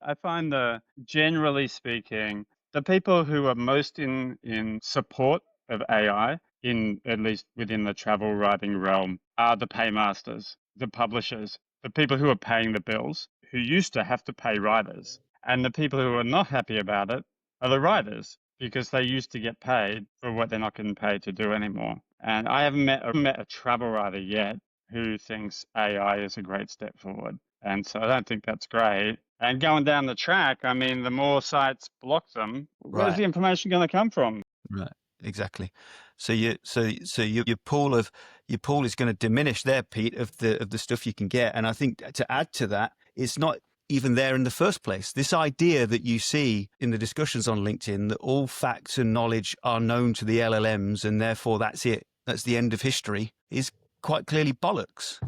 I find generally speaking, the people who are most in support of AI, in at least within the travel writing realm, are the paymasters, the publishers, the people who are paying the bills, who used to have to pay writers. And the people who are not happy about it are the writers, because they used to get paid for what they're not getting paid to do anymore. And I haven't met a travel writer yet who thinks AI is a great step forward. And so I don't think that's great. And going down the track, I mean, the more sites block them, where's Right. the information going to come from? Right. Exactly. So your pool is going to diminish there, Pete, of the stuff you can get. And I think to add to that, it's not even there in the first place. This idea that you see in the discussions on LinkedIn that all facts and knowledge are known to the LLMs and therefore that's it, that's the end of history, is quite clearly bollocks.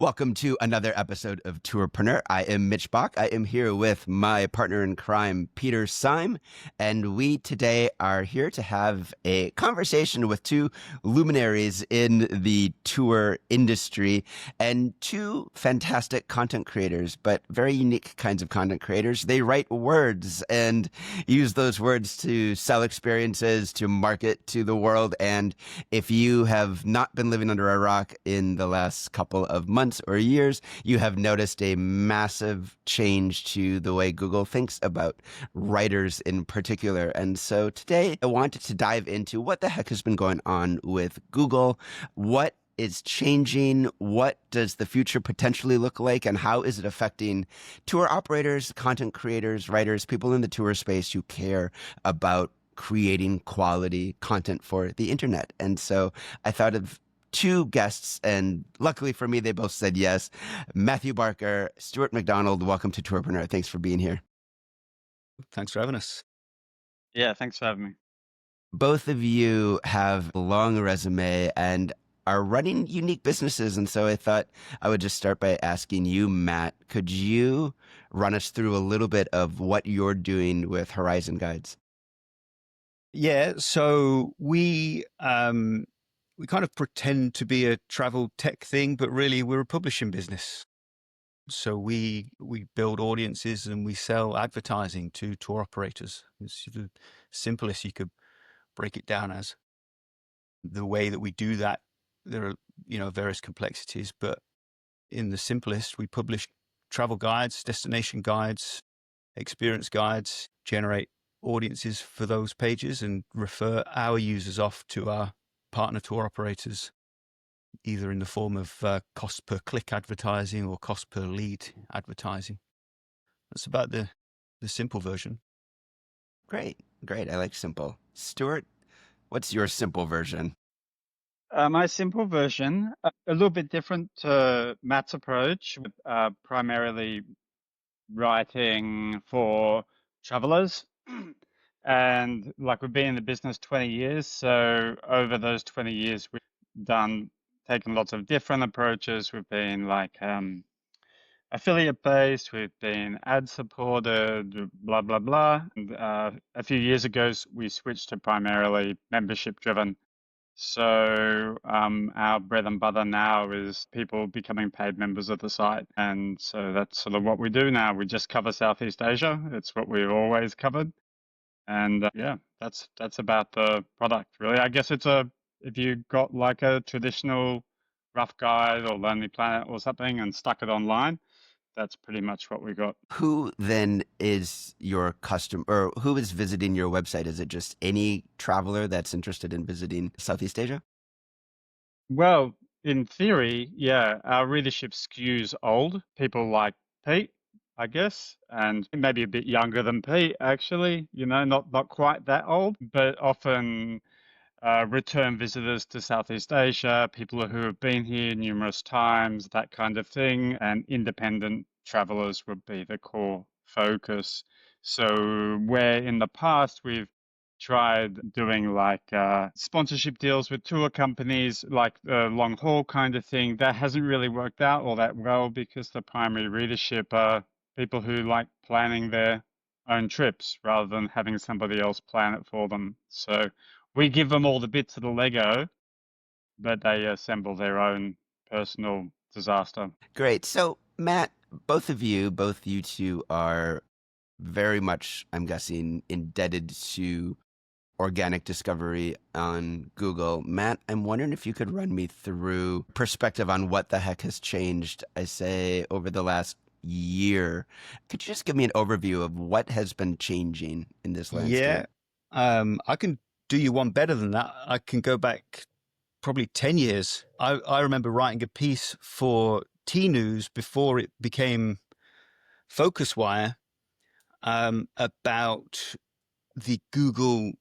Welcome to another episode of Tourpreneur. I am Mitch Bach. I am here with my partner in crime, Peter Syme, and we today are here to have a conversation with two luminaries in the tour industry and two fantastic content creators, but very unique kinds of content creators. They write words and use those words to sell experiences, to market to the world. And if you have not been living under a rock in the last couple of months, or years, you have noticed a massive change to the way Google thinks about writers in particular. And so today I wanted to dive into what the heck has been going on with Google, what is changing, what does the future potentially look like, and how is it affecting tour operators, content creators, writers, people in the tour space who care about creating quality content for the internet. And so I thought of two guests, and luckily for me, they both said yes. Matthew Barker, Stuart McDonald, welcome to Tourpreneur. Thanks for being here. Thanks for having us. Yeah, thanks for having me. Both of you have a long resume and are running unique businesses. And so I thought I would just start by asking you, Matt, could you run us through a little bit of what you're doing with Horizon Guides? Yeah, so we kind of pretend to be a travel tech thing, but really we're a publishing business. So we build audiences and we sell advertising to tour operators. It's the simplest you could break it down as. The way that we do that, there are various complexities, but in the simplest, we publish travel guides, destination guides, experience guides, generate audiences for those pages and refer our users off to our partner tour operators, either in the form of cost per click advertising or cost per lead advertising. That's about the simple version. Great. I like simple. Stuart, what's your simple version? My simple version, a little bit different to Matt's approach, with primarily writing for travelers. And like we've been in the business 20 years. So over those 20 years, we've taken lots of different approaches. We've been like affiliate based, we've been ad supported, blah, blah, blah. And a few years ago, we switched to primarily membership driven. So our bread and butter now is people becoming paid members of the site. And so that's sort of what we do now. We just cover Southeast Asia. It's what we've always covered. And yeah, that's about the product, really. I guess if you got like a traditional rough guide or Lonely Planet or something and stuck it online, that's pretty much what we got. Who then is your customer, or who is visiting your website? Is it just any traveler that's interested in visiting Southeast Asia? Well, in theory, yeah, our readership skews old. People like Pete, I guess, and maybe a bit younger than Pete, actually, not quite that old, but often return visitors to Southeast Asia, people who have been here numerous times, that kind of thing, and independent travelers would be the core focus. So where in the past we've tried doing like sponsorship deals with tour companies, like the long haul kind of thing, that hasn't really worked out all that well because the primary readership are people who like planning their own trips rather than having somebody else plan it for them. So we give them all the bits of the Lego, but they assemble their own personal disaster. Great. So, Matt, both you two are very much, I'm guessing, indebted to organic discovery on Google. Matt, I'm wondering if you could run me through perspective on what the heck has changed, I say, over the last year. Could you just give me an overview of what has been changing in this landscape? Yeah, I can do you one better than that. I can go back probably 10 years. I remember writing a piece for T News before it became FocusWire about the Google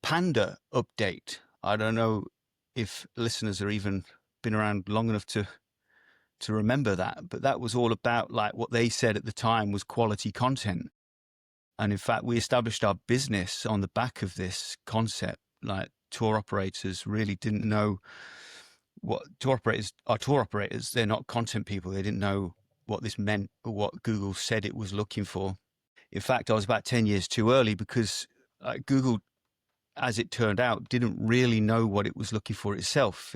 Panda update. I don't know if listeners are even been around long enough to remember that, but that was all about like what they said at the time was quality content. And in fact, we established our business on the back of this concept. Like tour operators really didn't know what tour operators are. Tour operators, they're not content people. They didn't know what this meant or what Google said it was looking for. In fact, I was about 10 years too early because Google, as it turned out, didn't really know what it was looking for itself.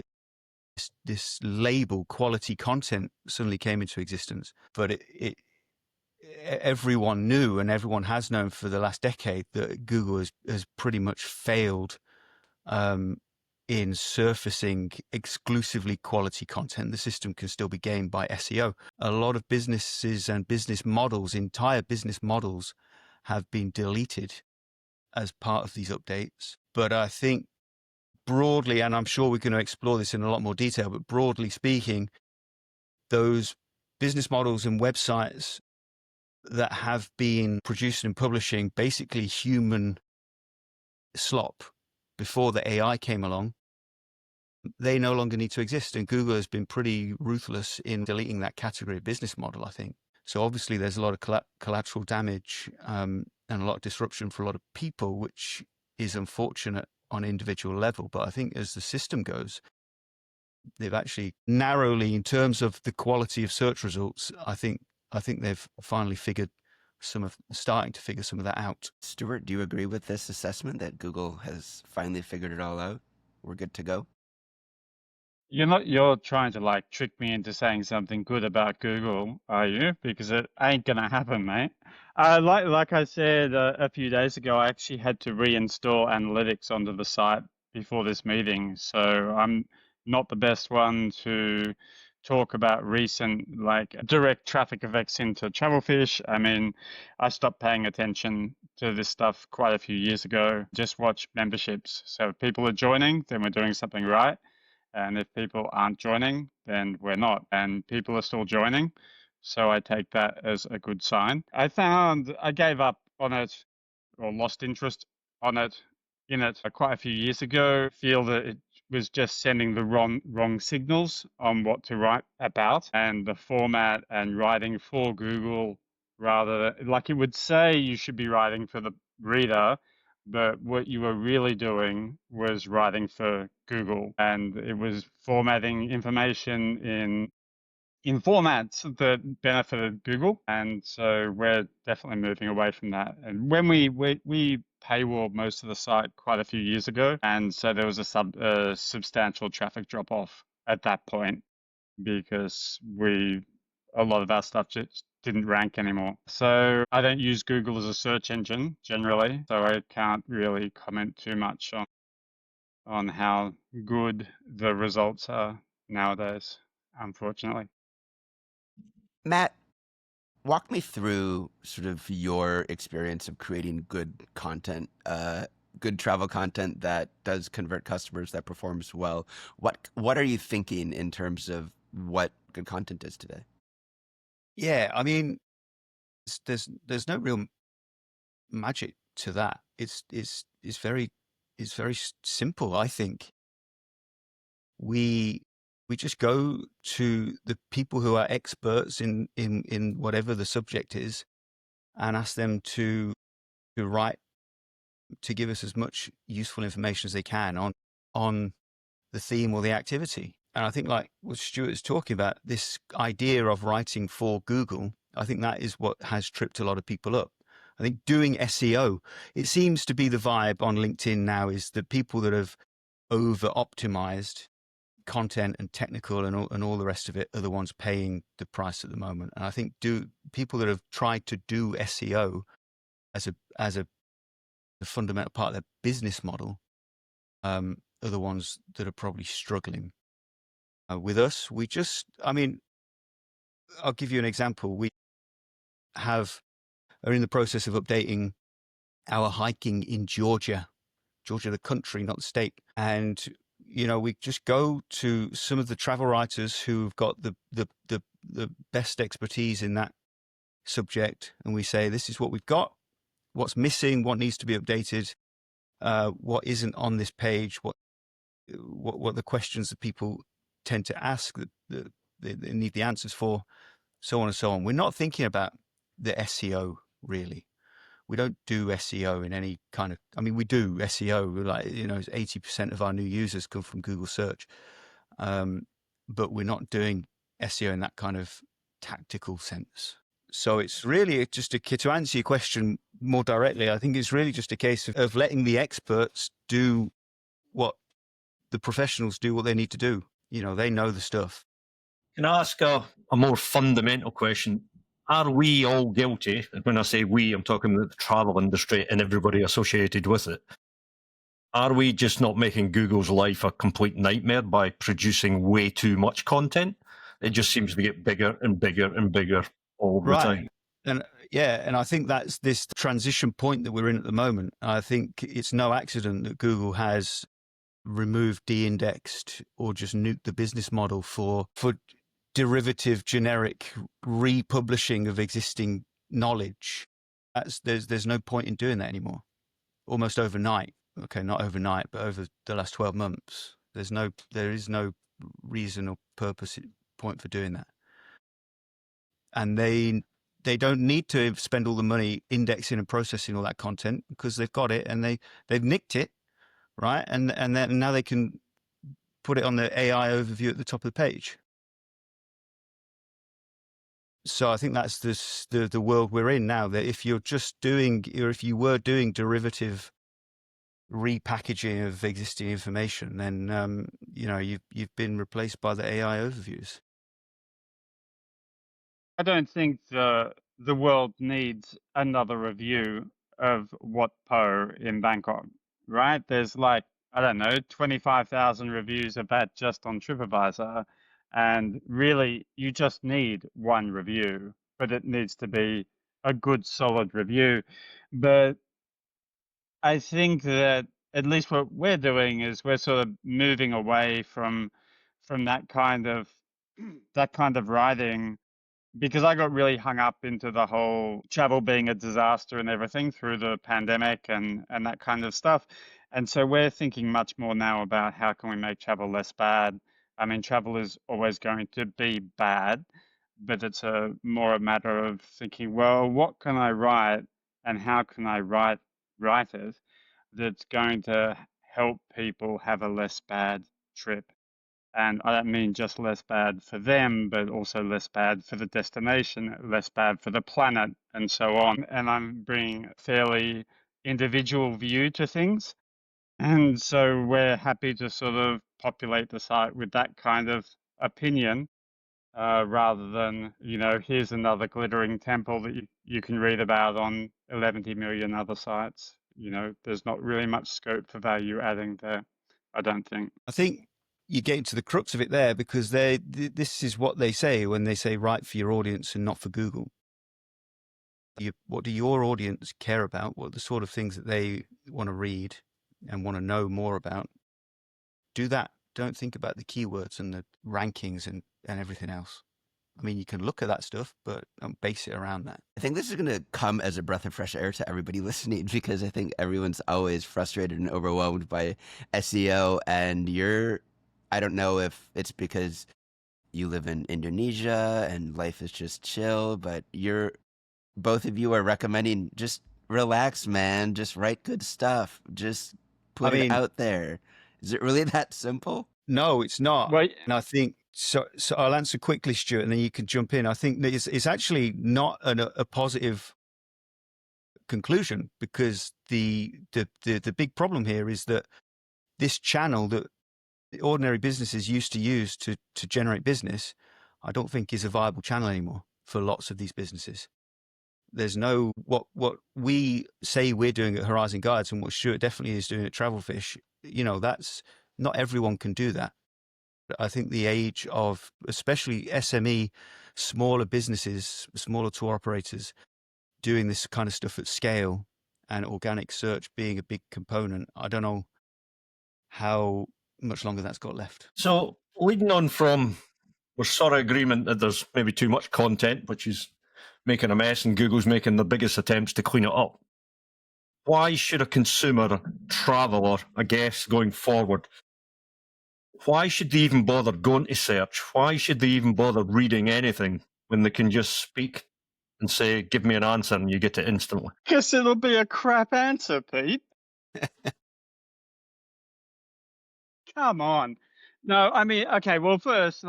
This label, quality content, suddenly came into existence, but everyone knew and everyone has known for the last decade that Google has pretty much failed in surfacing exclusively quality content. The system can still be gamed by SEO. A lot of businesses and business models, entire business models, have been deleted as part of these updates. But I think broadly, and I'm sure we're going to explore this in a lot more detail, but broadly speaking, those business models and websites that have been produced and publishing basically human slop before the AI came along, they no longer need to exist. And Google has been pretty ruthless in deleting that category of business model, I think. So obviously there's a lot of collateral damage and a lot of disruption for a lot of people, which is unfortunate on an individual level. But I think as the system goes, they've actually narrowly, in terms of the quality of search results, I think they've finally starting to figure some of that out. Stuart, do you agree with this assessment that Google has finally figured it all out? We're good to go? You're trying to like trick me into saying something good about Google, are you? Because it ain't gonna happen, mate. Like I said a few days ago, I actually had to reinstall analytics onto the site before this meeting, so I'm not the best one to talk about recent like direct traffic effects into Travelfish. I mean, I stopped paying attention to this stuff quite a few years ago. Just watch memberships. So if people are joining, then we're doing something right. And if people aren't joining, then we're not. And people are still joining. So I take that as a good sign. I found I gave up on it or lost interest on it in it quite a few years ago. Feel that it was just sending the wrong signals on what to write about and the format and writing for Google rather like it would say you should be writing for the reader, but what you were really doing was writing for Google, and it was formatting information in formats that benefited Google. And so we're definitely moving away from that. And when we paywalled most of the site quite a few years ago, and so there was a substantial traffic drop off at that point because a lot of our stuff just didn't rank anymore. So I don't use Google as a search engine generally, so I can't really comment too much on how good the results are nowadays, unfortunately. Matt, walk me through sort of your experience of creating good content, good travel content that does convert customers, that performs well. What are you thinking in terms of what good content is today? Yeah, I mean, there's no real magic to that. It's very simple. I think we just go to the people who are experts in whatever the subject is, and ask them to write, to give us as much useful information as they can on the theme or the activity. And I think like what Stuart is talking about, this idea of writing for Google, I think that is what has tripped a lot of people up. I think doing SEO, it seems to be the vibe on LinkedIn now, is that people that have over optimized content and technical and all the rest of it are the ones paying the price at the moment. And I think people that have tried to do SEO as a fundamental part of their business model are the ones that are probably struggling. With us, I'll give you an example. We are in the process of updating our hiking in Georgia, the country, not the state. And, we just go to some of the travel writers who've got the best expertise in that subject. And we say, this is what we've got, what's missing, what needs to be updated, what isn't on this page, what the questions that people tend to ask that they need the answers for, so on and so on. We're not thinking about the SEO really. We don't do SEO in any kind of, we do SEO, 80% of our new users come from Google search. But we're not doing SEO in that kind of tactical sense. So it's really just to answer your question more directly, I think it's really just a case of letting the experts do what the professionals do, what they need to do. They know the stuff. Can I ask a more fundamental question? Are we all guilty? And when I say we, I'm talking about the travel industry and everybody associated with it. Are we just not making Google's life a complete nightmare by producing way too much content? It just seems to get bigger and bigger and bigger all the time. And I think that's this transition point that we're in at the moment. I think it's no accident that Google has removed, de-indexed, or just nuked the business model for derivative, generic republishing of existing knowledge. There's no point in doing that anymore. Almost overnight. Okay, not overnight, but over the last 12 months, there is no reason or point for doing that. And they don't need to spend all the money indexing and processing all that content because they've got it and they've nicked it, right? And then now they can put it on the AI overview at the top of the page. So I think that's the world we're in now, that if you're just doing, or if you were doing derivative repackaging of existing information, then you've been replaced by the AI overviews. I don't think the world needs another review of Wat Po in Bangkok, right? There's 25,000 reviews of that just on TripAdvisor. And really, you just need one review, but it needs to be a good, solid review. But I think that at least what we're doing is we're sort of moving away from that kind of writing, because I got really hung up into the whole travel being a disaster and everything through the pandemic and that kind of stuff. And so we're thinking much more now about how can we make travel less bad. Travel is always going to be bad, but it's more a matter of thinking, well, what can I write and how can I write it that's going to help people have a less bad trip? And I don't mean just less bad for them, but also less bad for the destination, less bad for the planet, and so on. And I'm bringing a fairly individual view to things. And so we're happy to sort of populate the site with that kind of opinion, rather than, here's another glittering temple that you can read about on 11 million other sites. There's not really much scope for value adding there, I don't think. I think you get into the crux of it there, because this is what they say when they say write for your audience and not for Google. What do your audience care about? What are the sort of things that they want to read and want to know more about? Do that. Don't think about the keywords and the rankings and everything else. You can look at that stuff, but don't base it around that. I think this is going to come as a breath of fresh air to everybody listening, because I think everyone's always frustrated and overwhelmed by SEO. And I don't know if it's because you live in Indonesia and life is just chill, but both of you are recommending just relax, man. Just write good stuff. Just put it out there. Is it really that simple? No, it's not. Well, and I think so. I'll answer quickly, Stuart, and then you can jump in. I think that it's actually not a positive conclusion, because the big problem here is that this channel that ordinary businesses used to use to generate business, I don't think is a viable channel anymore for lots of these businesses. There's no what we say we're doing at Horizon Guides and what Stuart definitely is doing at Travelfish. That's not everyone can do that. I think the age of especially SME, smaller businesses, smaller tour operators doing this kind of stuff at scale and organic search being a big component. I don't know how much longer that's got left. So leading on from, we're sort of agreement that there's maybe too much content, which is making a mess, and Google's making the biggest attempts to clean it up. Why should a consumer, traveller, a guest going forward, why should they even bother going to search? Why should they even bother reading anything when they can just speak and say, give me an answer, and you get it instantly? Because it'll be a crap answer, Pete. Come on. No, I mean, okay, well, first,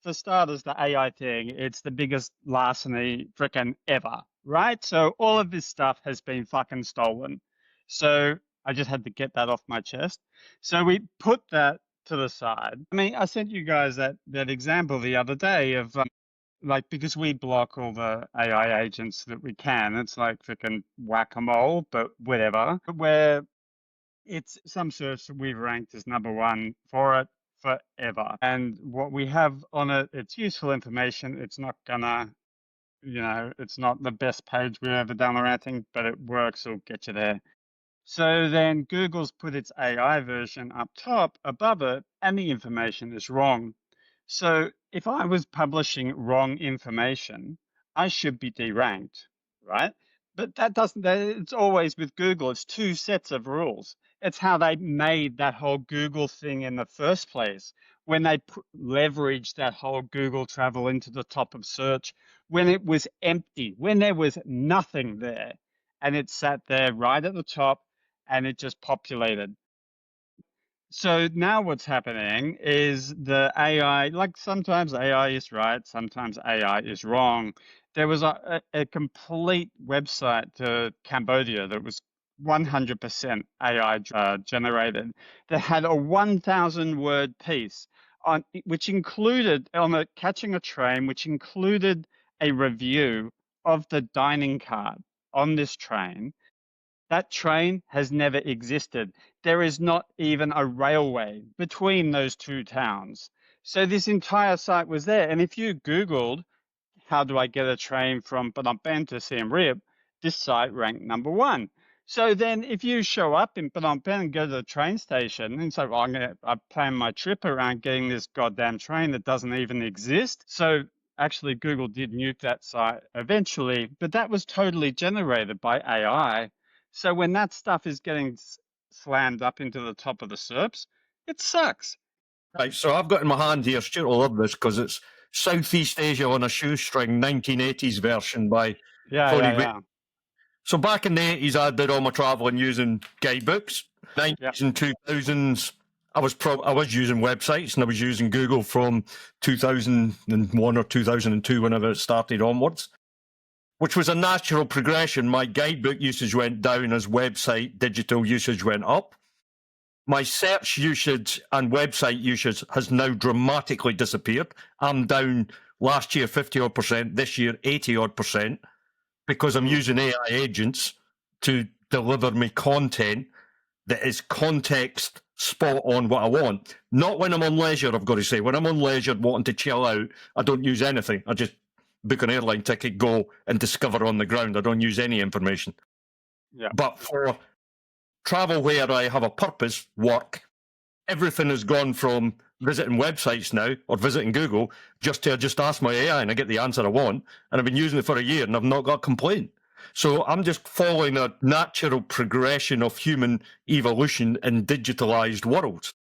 for starters, the AI thing, it's the biggest larceny frickin' ever, right? So all of this stuff has been fucking stolen. So I just had to get that off my chest. So we put that to the side. I mean, I sent you guys that example the other day of because we block all the AI agents that we can. It's like freaking whack-a-mole, but whatever. Where it's some search that we've ranked as #1 for it forever. And what we have on it, it's useful information. It's not gonna, it's not the best page we've ever done or anything, but it works. It'll get you there. So then Google's put its AI version up top above it, and the information is wrong. So if I was publishing wrong information, I should be deranked, right? But it's always with Google, it's two sets of rules. It's how they made that whole Google thing in the first place, when they leveraged that whole Google travel into the top of search, when it was empty, when there was nothing there, and it sat there right at the top, and it just populated. So now what's happening is the AI, like sometimes AI is right, sometimes AI is wrong. There was a complete website to Cambodia that was 100% AI generated that had a 1,000 word piece on which included catching a train, which included a review of the dining card on this train. That train has never existed. There is not even a railway between those two towns. So this entire site was there. And if you Googled, how do I get a train from Phnom Penh to Siem Reap, this site ranked #1. So then if you show up in Phnom Penh and go to the train station and say, well, I plan my trip around getting this goddamn train that doesn't even exist. So actually Google did nuke that site eventually, but that was totally generated by AI. So when that stuff is getting slammed up into the top of the SERPs, it sucks. Right, so I've got in my hand here, Stuart will love this because it's Southeast Asia on a Shoestring 1980s version by Tony Witt. Yeah. So back in the 80s, I did all my traveling using guidebooks. 90s and 2000s, I was using websites, and I was using Google from 2001 or 2002, whenever it started onwards, which was a natural progression. My guidebook usage went down as website digital usage went up. My search usage and website usage has now dramatically disappeared. I'm down last year 50-odd%, this year 80-odd%, because I'm using AI agents to deliver me content that is context spot on what I want. Not when I'm on leisure, I've got to say. When I'm on leisure wanting to chill out, I don't use anything. I just book an airline ticket, go and discover on the ground. I don't use any information. Yeah. But for travel where I have a purpose, work, everything has gone from visiting websites now or visiting Google just ask my AI and I get the answer I want. And I've been using it for a year and I've not got a complaint. So I'm just following a natural progression of human evolution in digitalized worlds.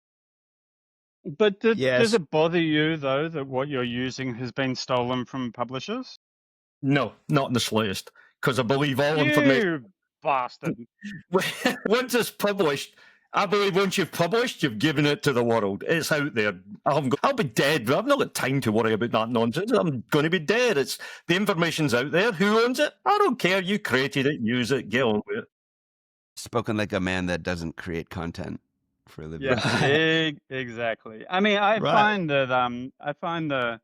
But does it bother you, though, that what you're using has been stolen from publishers? No, not in the slightest, because I believe all information. You bastard. Once it's published, I believe once you've published, you've given it to the world. It's out there. I'll be dead, but I've not got time to worry about that nonsense. I'm going to be dead. The information's out there. Who owns it? I don't care. You created it. Use it. Get on with it. Spoken like a man that doesn't create content for a living. Yeah, exactly. I mean, I find that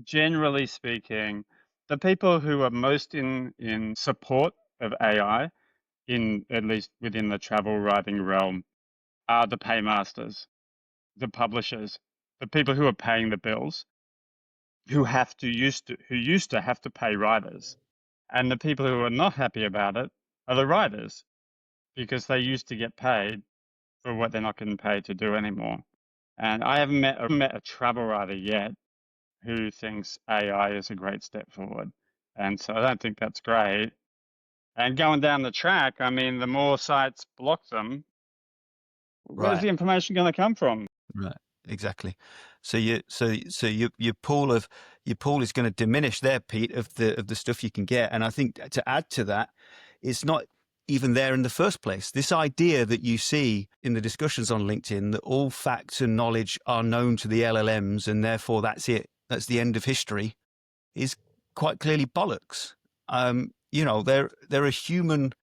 generally speaking, the people who are most in support of AI, at least within the travel writing realm, are the paymasters, the publishers, the people who are paying the bills, who used to have to pay writers, and the people who are not happy about it are the writers, because they used to get paid for what they're not getting paid to do anymore. And I haven't met a travel writer yet who thinks AI is a great step forward, and so I don't think that's great. And going down the track, I mean, the more sites block them, where's the information going to come from? Right, exactly. So your pool is going to diminish there, Pete, of the stuff you can get. And I think to add to that, it's not even there in the first place. This idea that you see in the discussions on LinkedIn that all facts and knowledge are known to the LLMs and therefore that's it, that's the end of history, is quite clearly bollocks. There are human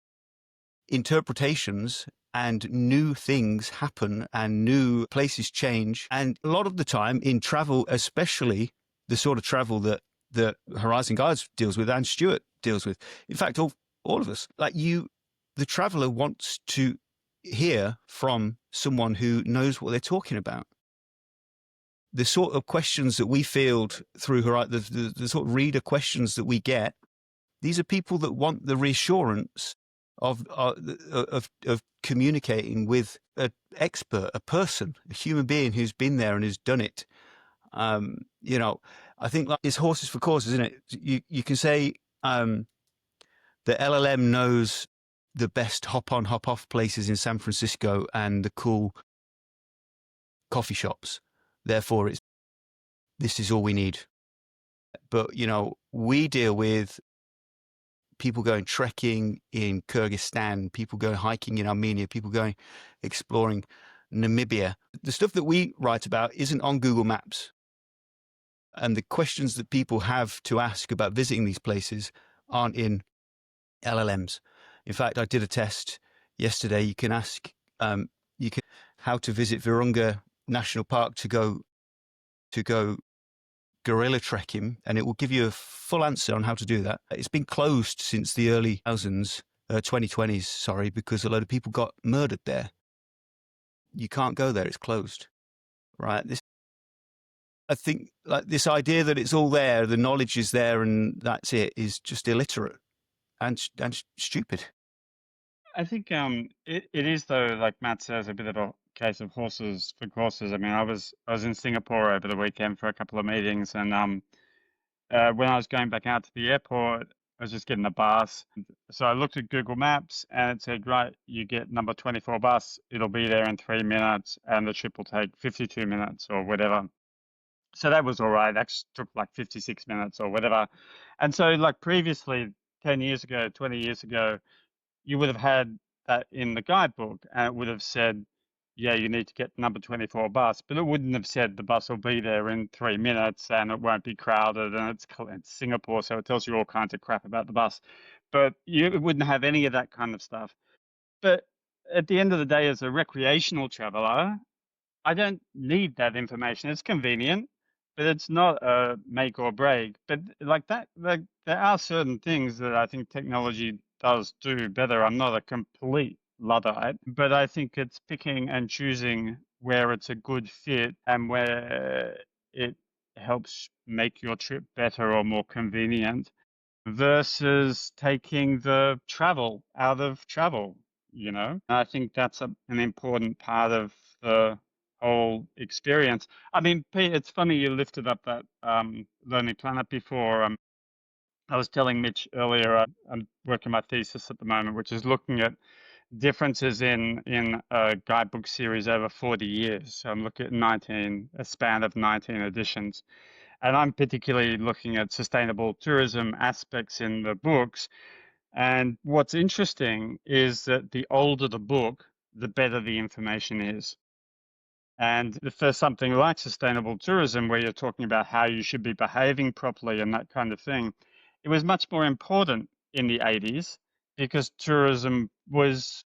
interpretations and new things happen and new places change. And a lot of the time in travel, especially the sort of travel that Horizon Guides deals with and Stuart deals with, in fact, all of us, the traveler wants to hear from someone who knows what they're talking about. The sort of questions that we field through the sort of reader questions that we get, these are people that want the reassurance of communicating with an expert, a person, a human being who's been there and who's done it. I think it's horses for courses, isn't it? You can say the LLM knows the best hop-on, hop-off places in San Francisco and the cool coffee shops. Therefore, this is all we need. But, we deal with people going trekking in Kyrgyzstan, people going hiking in Armenia, people going exploring Namibia. The stuff that we write about isn't on Google Maps. And the questions that people have to ask about visiting these places aren't in LLMs. In fact, I did a test yesterday. You can ask how to visit Virunga National Park to go gorilla trekking, and it will give you a full answer on how to do that. It's been closed since the early 2020s, because a load of people got murdered there. You can't go there; it's closed. Right? I think this idea that it's all there, the knowledge is there, and that's it, is just illiterate and stupid. I think it is, though, like Matt says, a bit of a case of horses for courses. I mean, I was in Singapore over the weekend for a couple of meetings, and when I was going back out to the airport, I was just getting a bus. So I looked at Google Maps, and it said, right, you get number 24 bus. It'll be there in 3 minutes, and the trip will take 52 minutes or whatever. So that was all right. That took like 56 minutes or whatever. And so, like previously, 10 years ago, 20 years ago, you would have had that in the guidebook, and it would have said, yeah, you need to get number 24 bus, but it wouldn't have said the bus will be there in 3 minutes and it won't be crowded, and it's Singapore, so it tells you all kinds of crap about the bus. But you wouldn't have any of that kind of stuff. But at the end of the day, as a recreational traveler, I don't need that information. It's convenient, but it's not a make or break. But like that, there are certain things that I think technology does do better. I'm not a complete Luddite, but I think it's picking and choosing where it's a good fit and where it helps make your trip better or more convenient versus taking the travel out of travel, I think that's an important part of the whole experience. I mean, Pete, it's funny you lifted up that Lonely Planet before. I was telling Mitch earlier, I'm working my thesis at the moment, which is looking at differences in a guidebook series over 40 years. So I'm looking at a span of 19 editions. And I'm particularly looking at sustainable tourism aspects in the books. And what's interesting is that the older the book, the better the information is. And for something like sustainable tourism, where you're talking about how you should be behaving properly and that kind of thing, it was much more important in the 80s because tourism was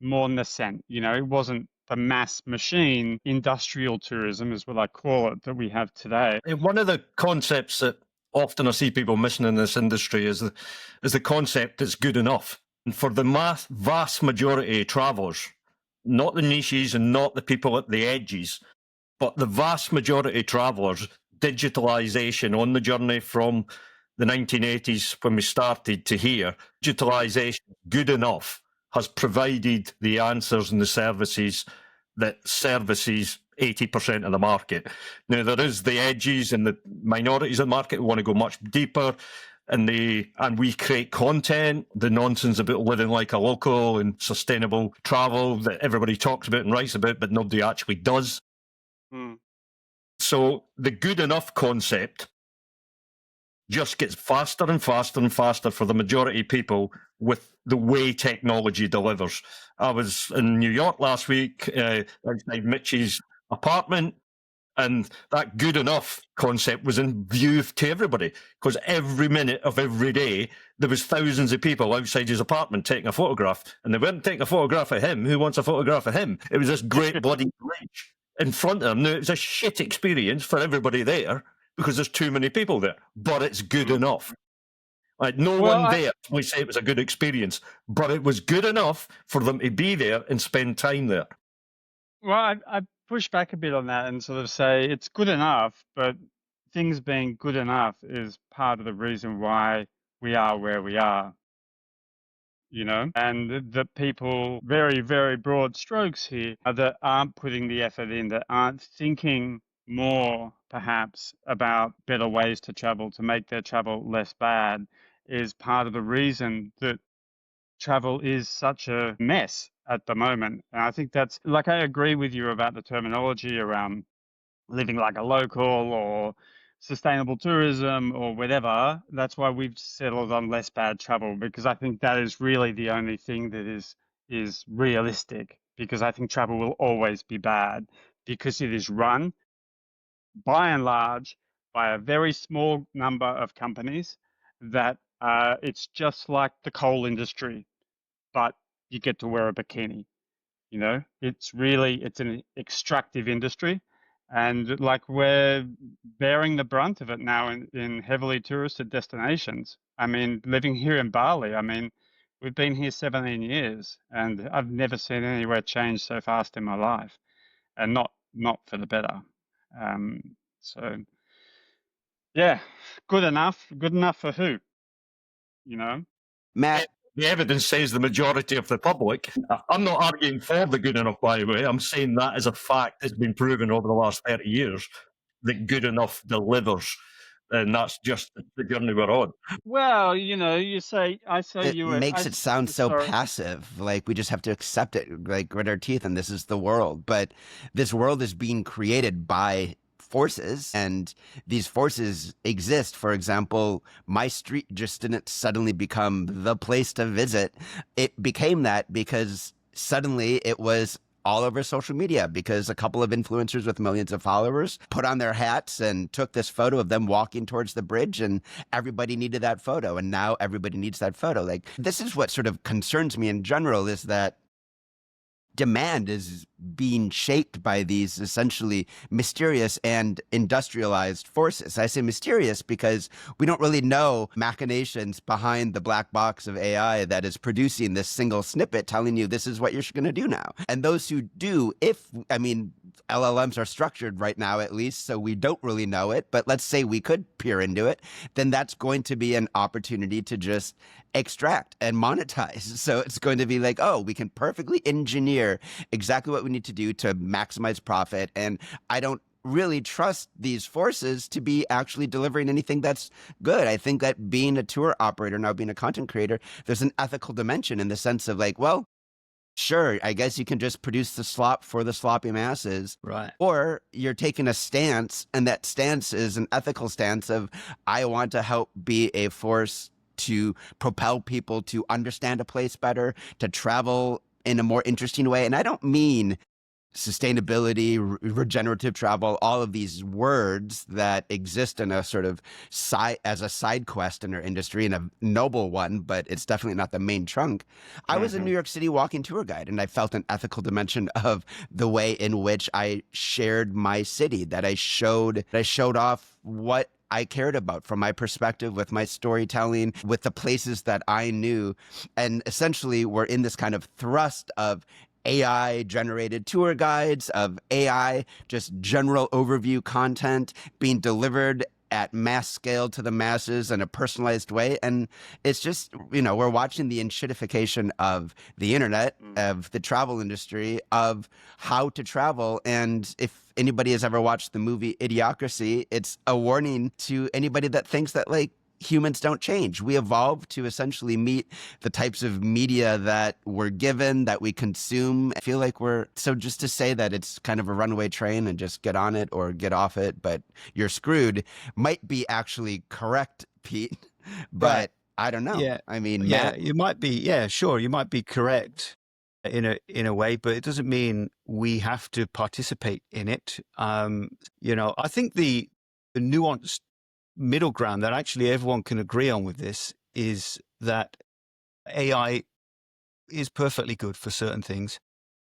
more nascent. It wasn't the mass machine. Industrial tourism is what I call it that we have today. One of the concepts that often I see people missing in this industry is the concept that's good enough. And for the vast majority of travellers, not the niches and not the people at the edges, but the vast majority of travellers, digitalisation on the journey from the 1980s when we started to here, digitalisation good enough has provided the answers and the services that services 80% of the market. Now, there is the edges and the minorities of the market who want to go much deeper, and we create content, the nonsense about living like a local and sustainable travel that everybody talks about and writes about, but nobody actually does. So the good enough concept just gets faster and faster and faster for the majority of people with the way technology delivers. I was in New York last week outside Mitch's apartment, and that good enough concept was in view to everybody, because every minute of every day there was thousands of people outside his apartment taking a photograph, and they weren't taking a photograph of him. Who wants a photograph of him? It was this great bloody bridge in front of them. Now, it was a shit experience for everybody there because there's too many people there, but it's good enough. Like, no one there would say it was a good experience, but it was good enough for them to be there and spend time there. Well, I push back a bit on that and sort of say it's good enough, but things being good enough is part of the reason why we are where we are. And the people, very, very broad strokes here, that aren't putting the effort in, that aren't thinking more, perhaps, about better ways to travel, to make their travel less bad, is part of the reason that travel is such a mess at the moment. And I think that's, like, I agree with you about the terminology around living like a local or sustainable tourism or whatever. That's why we've settled on less bad travel, because I think that is really the only thing that is realistic, because I think travel will always be bad because it is run by and large by a very small number of companies that it's just like the coal industry, but you get to wear a bikini. It's an extractive industry. And like, we're bearing the brunt of it now in heavily touristed destinations. I mean, living here in Bali, we've been here 17 years and I've never seen anywhere change so fast in my life, and not for the better. So yeah, good enough for who, Matt, The evidence says the majority of the public. I'm not arguing for the good enough, by the way. I'm saying that as a fact that's been proven over the last 30 years, that good enough delivers. And that's just the journey we're on. Well, it makes it sound so passive. Like, we just have to accept it, like, grit our teeth, and this is the world. But this world is being created by forces, and these forces exist. For example, my street just didn't suddenly become the place to visit. It became that because suddenly it was all over social media, because a couple of influencers with millions of followers put on their hats and took this photo of them walking towards the bridge, and everybody needed that photo, and now everybody needs that photo. Like, this is what sort of concerns me in general, is that demand is being shaped by these essentially mysterious and industrialized forces. I say mysterious because we don't really know machinations behind the black box of AI that is producing this single snippet telling you this is what you're going to do now. And those who do, LLMs are structured right now, at least, so we don't really know it, but let's say we could peer into it, then that's going to be an opportunity to just extract and monetize. So it's going to be like, oh, we can perfectly engineer exactly what we need to do to maximize profit. And I don't really trust these forces to be actually delivering anything that's good. I think that being a tour operator, now being a content creator, there's an ethical dimension in the sense of like, well, sure, I guess you can just produce the slop for the sloppy masses. Right. Or you're taking a stance, and that stance is an ethical stance of, I want to help be a force to propel people to understand a place better, to travel in a more interesting way. And I don't mean sustainability, regenerative travel, all of these words that exist in a sort of as a side quest in our industry, and a noble one, but it's definitely not the main trunk. I was a New York City walking tour guide, and I felt an ethical dimension of the way in which I shared my city, that I showed off what I cared about from my perspective, with my storytelling, with the places that I knew. And essentially we're in this kind of thrust of AI generated tour guides, of AI, just general overview content being delivered at mass scale to the masses in a personalized way. And it's just, we're watching the enshittification of the internet, of the travel industry, of how to travel. And if anybody has ever watched the movie Idiocracy, it's a warning to anybody that thinks that, like, humans don't change. We evolve to essentially meet the types of media that we're given, that we consume. I feel like so just to say that it's kind of a runaway train and just get on it or get off it, but you're screwed, might be actually correct, Pete. But right. I don't know. Yeah. I mean, yeah, Matt, you might be. Yeah, sure. You might be correct in a way, but it doesn't mean we have to participate in it. I think the nuanced middle ground that actually everyone can agree on with this is that AI is perfectly good for certain things.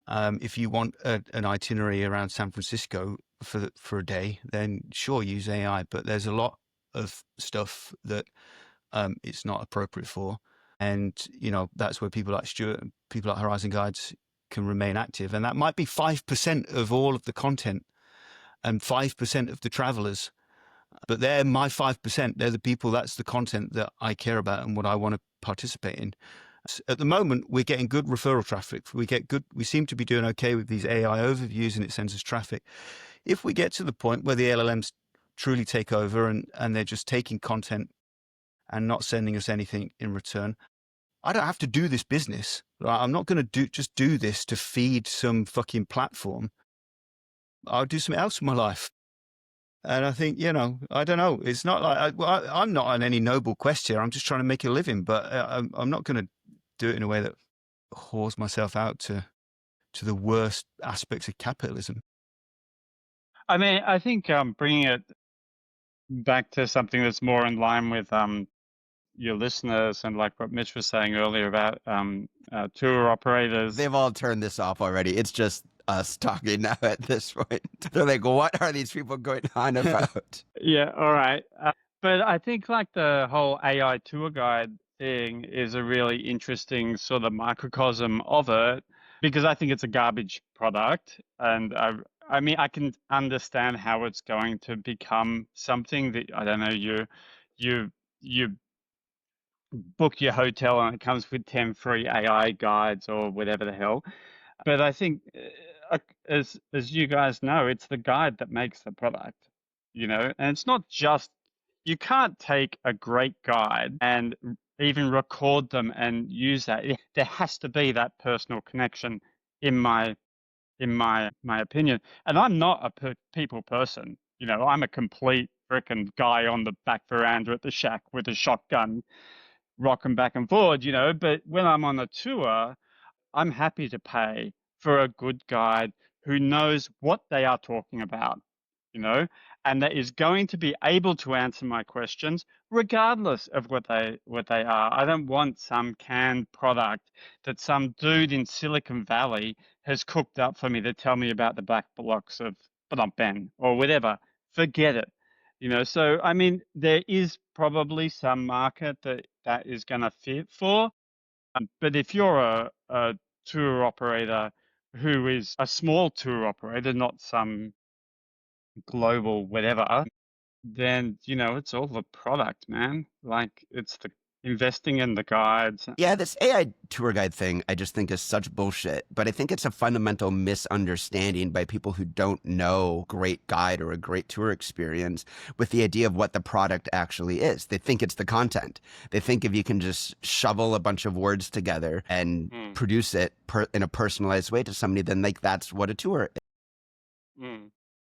If you want an itinerary around San Francisco for a day, then sure, use AI. But there's a lot of stuff that it's not appropriate for. And, that's where people like Stuart and people like Horizon Guides can remain active. And that might be 5% of all of the content and 5% of the travelers. But they're my 5%. They're the people, that's the content that I care about and what I want to participate in. At the moment, we're getting good referral traffic. We seem to be doing okay with these AI overviews, and it sends us traffic. If we get to the point where the LLMs truly take over and they're just taking content and not sending us anything in return, I don't have to do this business. I'm not going to just do this to feed some fucking platform. I'll do something else in my life. And I think, I don't know. It's not like I'm not on any noble quest here. I'm just trying to make a living, but I'm not going to do it in a way that whores myself out to the worst aspects of capitalism. I mean, I think bringing it back to something that's more in line with your listeners, and like what Mitch was saying earlier about tour operators. They've all turned this off already. It's just us talking now at this point. They're like, what are these people going on about? Yeah, all right. But I think like the whole AI tour guide thing is a really interesting sort of microcosm of it, because I think it's a garbage product. And I mean, I can understand how it's going to become something that, I don't know, you book your hotel and it comes with 10 free AI guides or whatever the hell. But I think, as you guys know, it's the guide that makes the product, and it's not just, you can't take a great guide and even record them and use that. There has to be that personal connection, in my opinion. And I'm not a people person. I'm a complete frickin' guy on the back veranda at the shack with a shotgun, rocking back and forward. But when I'm on a tour, I'm happy to pay for a good guide who knows what they are talking about, and that is going to be able to answer my questions regardless of what they are. I don't want some canned product that some dude in Silicon Valley has cooked up for me to tell me about the black blocks of Phnom Penh or whatever. Forget it. So I mean, there is probably some market that is going to fit for. But if you're a tour operator who is a small tour operator, not some global whatever, then, it's all the product, man. Like, it's the investing in the guides. Yeah, this AI tour guide thing, I just think is such bullshit. But I think it's a fundamental misunderstanding by people who don't know great guide or a great tour experience with the idea of what the product actually is. They think it's the content. They think if you can just shovel a bunch of words together and produce it in a personalized way to somebody, then like that's what a tour is.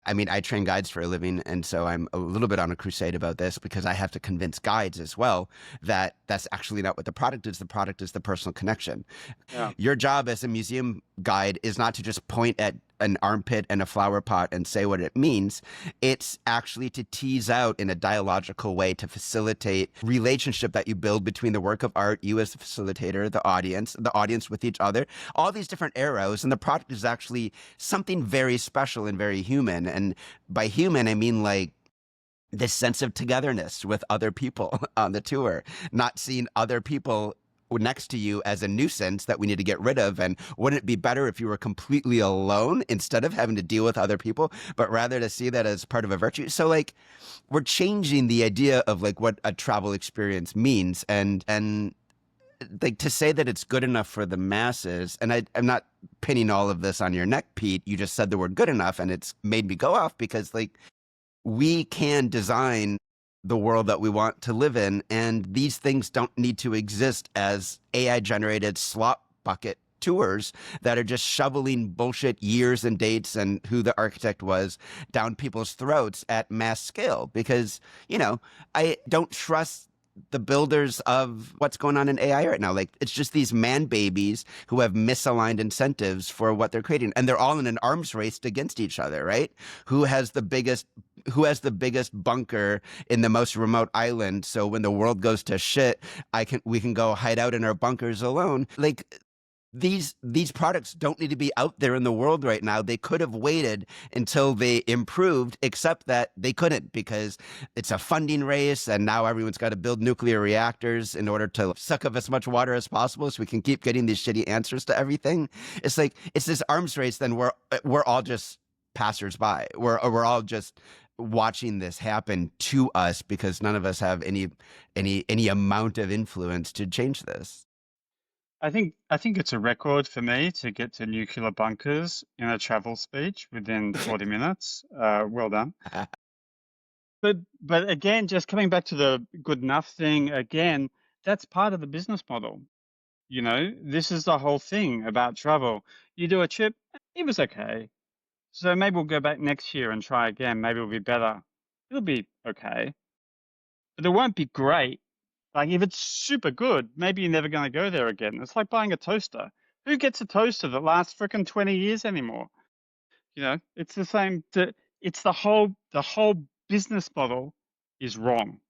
I mean, I train guides for a living, and so I'm a little bit on a crusade about this because I have to convince guides as well that that's actually not what the product is. The product is the personal connection. Yeah. Your job as a museum guide is not to just point at an armpit and a flower pot and say what it means. It's actually to tease out in a dialogical way to facilitate relationship that you build between the work of art, you as the facilitator, the audience with each other, all these different arrows. And the product is actually something very special and very human. And by human, I mean like this sense of togetherness with other people on the tour, not seeing other people next to you as a nuisance that we need to get rid of. And wouldn't it be better if you were completely alone instead of having to deal with other people, but rather to see that as part of a virtue? So like we're changing the idea of like what a travel experience means, and like to say that it's good enough for the masses. And I'm not pinning all of this on your neck, Pete. You just said the word good enough and it's made me go off, because like we can design the world that we want to live in. And these things don't need to exist as AI generated slop bucket tours that are just shoveling bullshit years and dates and who the architect was down people's throats at mass scale. Because, you know, I don't trust the builders of what's going on in AI right now. Like, it's just these man babies who have misaligned incentives for what they're creating. And they're all in an arms race against each other, right? Who has the biggest bunker in the most remote island? So when the world goes to shit, we can go hide out in our bunkers alone. Like, these products don't need to be out there in the world right now. They could have waited until they improved, except that they couldn't, because it's a funding race, and now everyone's got to build nuclear reactors in order to suck up as much water as possible so we can keep getting these shitty answers to everything. It's like, it's this arms race, then we're all just passersby. We're all just watching this happen to us because none of us have any amount of influence to change this. I think it's a record for me to get to nuclear bunkers in a travel speech within 40 minutes. Well done. But again, just coming back to the good enough thing again, that's part of the business model. You know, this is the whole thing about travel. You do a trip, it was okay. So maybe we'll go back next year and try again. Maybe it'll be better. It'll be okay. But it won't be great. Like, if it's super good, maybe you're never going to go there again. It's like buying a toaster. Who gets a toaster that lasts frickin' 20 years anymore? You know, it's the same. It's the whole business model is wrong.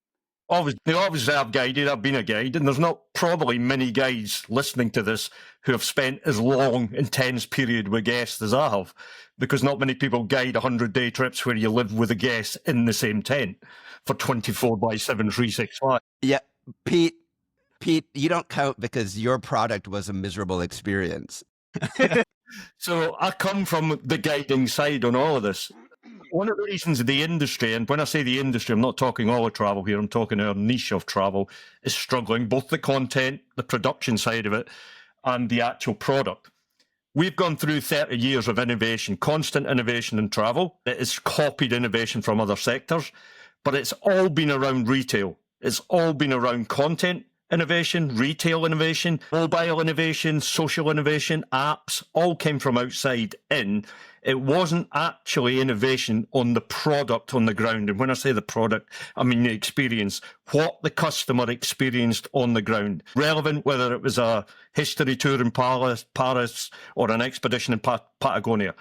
Obviously, I've guided, I've been a guide, and there's not probably many guides listening to this who have spent as long, intense period with guests as I have, because not many people guide 100-day trips where you live with a guest in the same tent for 24/7, 365. Yeah. Pete, you don't count because your product was a miserable experience. So I come from the guiding side on all of this. One of the reasons the industry, and when I say the industry, I'm not talking all of travel here, I'm talking our niche of travel, is struggling, both the content, the production side of it, and the actual product. We've gone through 30 years of innovation, constant innovation in travel. It has copied innovation from other sectors, but it's all been around retail. It's all been around content innovation, retail innovation, mobile innovation, social innovation, apps, all came from outside in. It wasn't actually innovation on the product on the ground. And when I say the product, I mean the experience, what the customer experienced on the ground. Relevant whether it was a history tour in Paris or an expedition in Patagonia.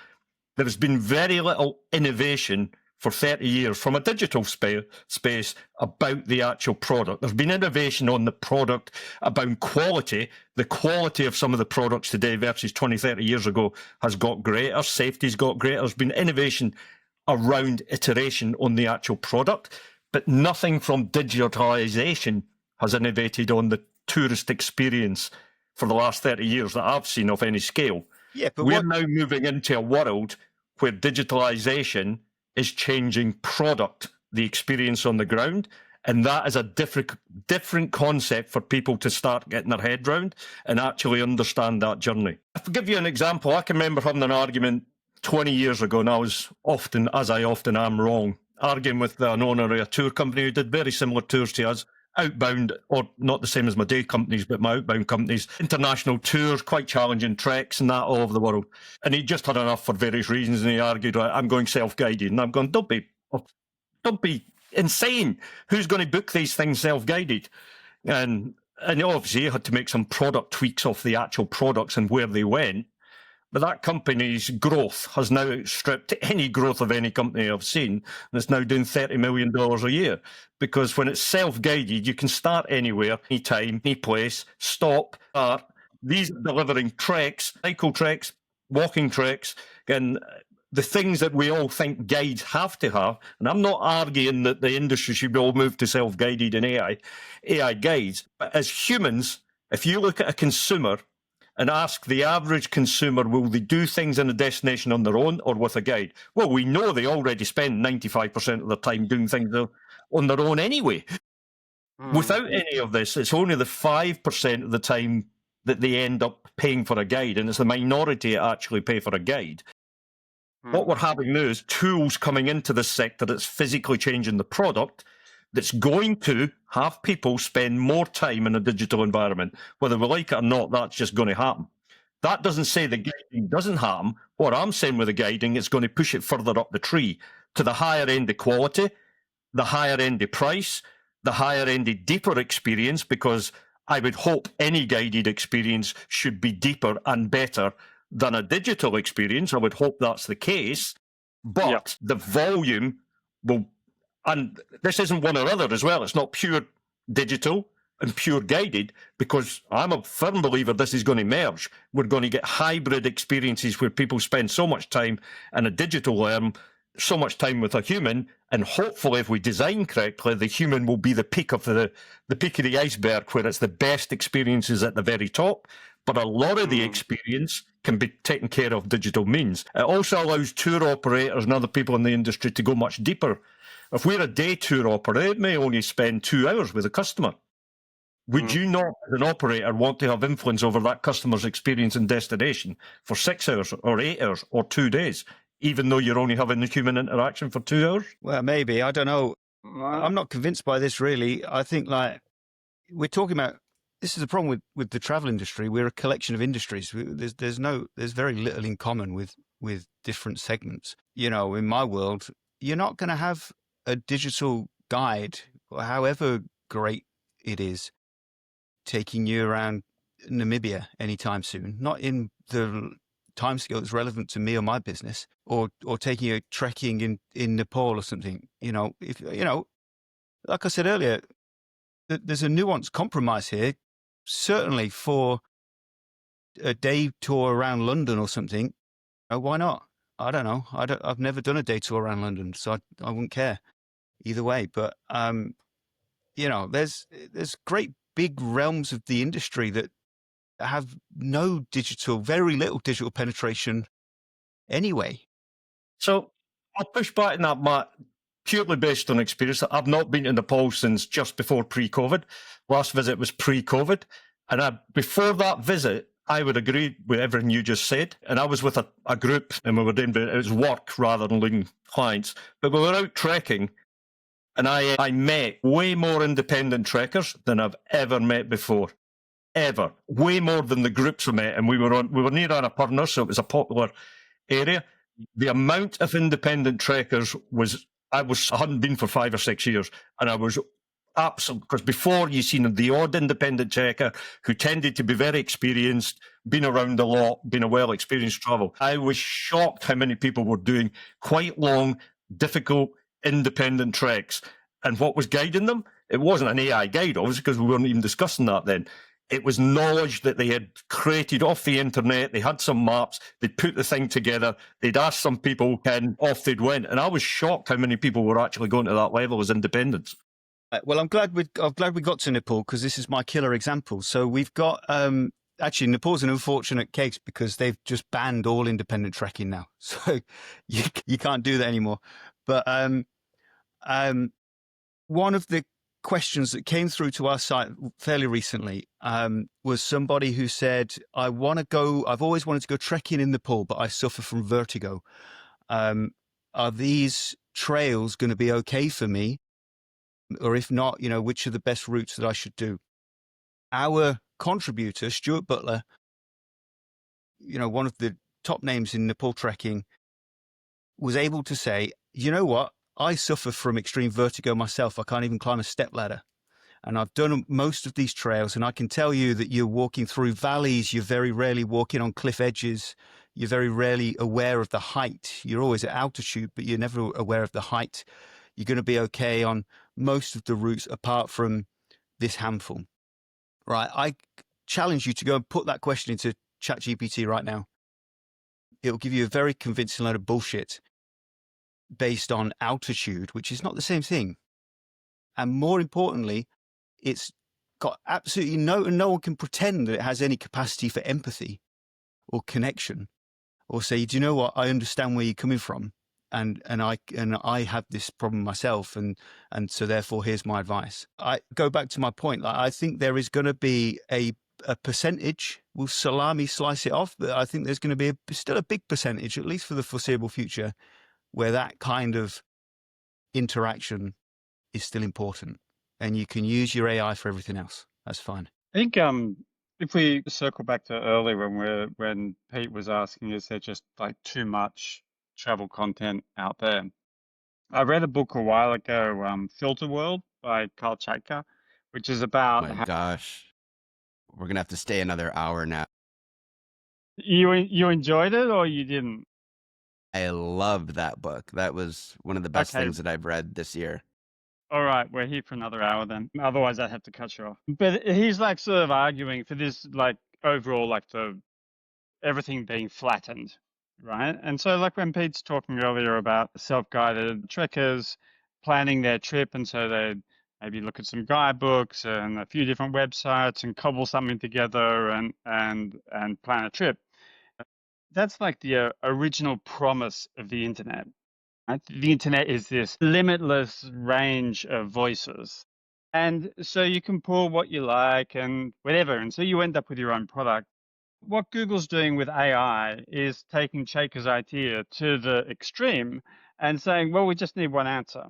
There has been very little innovation for 30 years from a digital space about the actual product. There's been innovation on the product about quality. The quality of some of the products today versus 20, 30 years ago has got greater. Safety's got greater. There's been innovation around iteration on the actual product, but nothing from digitalization has innovated on the tourist experience for the last 30 years that I've seen of any scale. Yeah, but we're now moving into a world where digitalization is changing product, the experience on the ground. And that is a different concept for people to start getting their head round and actually understand that journey. I'll give you an example. I can remember having an argument 20 years ago, and I was often, as I often am, wrong, arguing with an owner of a tour company who did very similar tours to us. outbound, or not the same as my day companies, but my outbound companies, international tours, quite challenging treks and that all over the world. And he just had enough for various reasons, and he argued, right, I'm going self-guided. And I'm going, don't be insane. Who's going to book these things self-guided? And obviously he had to make some product tweaks off the actual products and where they went. But that company's growth has now outstripped any growth of any company I've seen, and it's now doing $30 million a year. Because when it's self-guided, you can start anywhere, anytime, any place, stop, start. These are delivering treks, cycle treks, walking treks, and the things that we all think guides have to have. And I'm not arguing that the industry should all move to self-guided and AI guides. But as humans, if you look at a consumer and ask the average consumer, will they do things in a destination on their own or with a guide? Well, we know they already spend 95% of their time doing things on their own anyway. Without any of this, it's only the 5% of the time that they end up paying for a guide, and it's the minority that actually pay for a guide. What we're having now is tools coming into this sector that's physically changing the product, that's going to have people spend more time in a digital environment. Whether we like it or not, that's just going to happen. That doesn't say the guiding doesn't happen. What I'm saying with the guiding is going to push it further up the tree to the higher end of quality, the higher end of price, the higher end of deeper experience, because I would hope any guided experience should be deeper and better than a digital experience. I would hope that's the case, but the volume will. And this isn't one or other as well. It's not pure digital and pure guided, because I'm a firm believer this is going to merge. We're going to get hybrid experiences where people spend so much time in a digital realm, so much time with a human, and hopefully if we design correctly, the human will be the peak of the peak of the iceberg, where it's the best experiences at the very top. But a lot of the experience can be taken care of digital means. It also allows tour operators and other people in the industry to go much deeper. If we're a day tour operator, it may only spend 2 hours with a customer. Would you not, as an operator, want to have influence over that customer's experience and destination for 6 hours or 8 hours or 2 days, even though you're only having the human interaction for 2 hours? Well, maybe. I don't know. I'm not convinced by this, really. I think, like, we're talking about, this is the problem with the travel industry. We're a collection of industries. There's very little in common with different segments. You know, in my world, you're not going to have a digital guide, however great it is, taking you around Namibia anytime soon. Not in the timescale that's relevant to me or my business, or taking you trekking in Nepal or something. You know, if like I said earlier, there's a nuanced compromise here. Certainly for a day tour around London or something, why not? I don't know. I've never done a day tour around London, so I wouldn't care either way. But there's great big realms of the industry that have very little digital penetration anyway. So I'll push back on that, Matt, purely based on experience. I've not been to Nepal since just before pre-COVID. Last visit was pre-COVID. And before that visit, I would agree with everything you just said. And I was with a group, and we were doing, it was work rather than leading clients. But we were out trekking, and I met way more independent trekkers than I've ever met before. Ever. Way more than the groups I met. And we were near Annapurna, so it was a popular area. The amount of independent trekkers I hadn't been for 5 or 6 years, and I was absolutely, because before you seen the odd independent trekker who tended to be very experienced, been around a lot, been a well-experienced travel. I was shocked how many people were doing quite long, difficult, independent treks. And what was guiding them? It wasn't an AI guide, obviously, because we weren't even discussing that then. It was knowledge that they had created off the internet. They had some maps. They'd put the thing together. They'd asked some people, and off they'd went. And I was shocked how many people were actually going to that level as independents. Well, I'm glad we got to Nepal, because this is my killer example. So we've got actually Nepal's an unfortunate case because they've just banned all independent trekking now, so you can't do that anymore. But one of the questions that came through to our site fairly recently was somebody who said, I've always wanted to go trekking in Nepal, but I suffer from vertigo. Are these trails going to be okay for me? Or if not, which are the best routes that I should do? Our contributor, Stuart Butler, one of the top names in Nepal trekking, was able to say, you know what? I suffer from extreme vertigo myself. I can't even climb a step ladder. And I've done most of these trails, and I can tell you that you're walking through valleys. You're very rarely walking on cliff edges. You're very rarely aware of the height. You're always at altitude, but you're never aware of the height. You're going to be okay on most of the routes apart from this handful. Right? I challenge you to go and put that question into ChatGPT right now. It'll give you a very convincing load of bullshit based on altitude, which is not the same thing. And more importantly, it's got absolutely no one can pretend that it has any capacity for empathy or connection or say, do you know what? I understand where you're coming from. And I have this problem myself. And so therefore, here's my advice. I go back to my point. I think there is going to be a percentage, we'll salami slice it off, but I think there's going to be still a big percentage, at least for the foreseeable future, where that kind of interaction is still important. And you can use your AI for everything else. That's fine. I think if we circle back to earlier when Pete was asking, is there just like too much travel content out there? I read a book a while ago, Filter World by Carl Chatka, which is about My gosh, we're gonna have to stay another hour now. You enjoyed it or you didn't? I loved that book. That was one of the best things that I've read this year. All right, we're here for another hour then. Otherwise, I'd have to cut you off. But he's like sort of arguing for this, like overall, like everything being flattened, right? And so, like when Pete's talking earlier about self-guided trekkers planning their trip, and so they maybe look at some guidebooks and a few different websites and cobble something together and plan a trip. That's like the original promise of the internet. Right? The internet is this limitless range of voices. And so you can pull what you like and whatever. And so you end up with your own product. What Google's doing with AI is taking Chaker's idea to the extreme and saying, well, we just need one answer.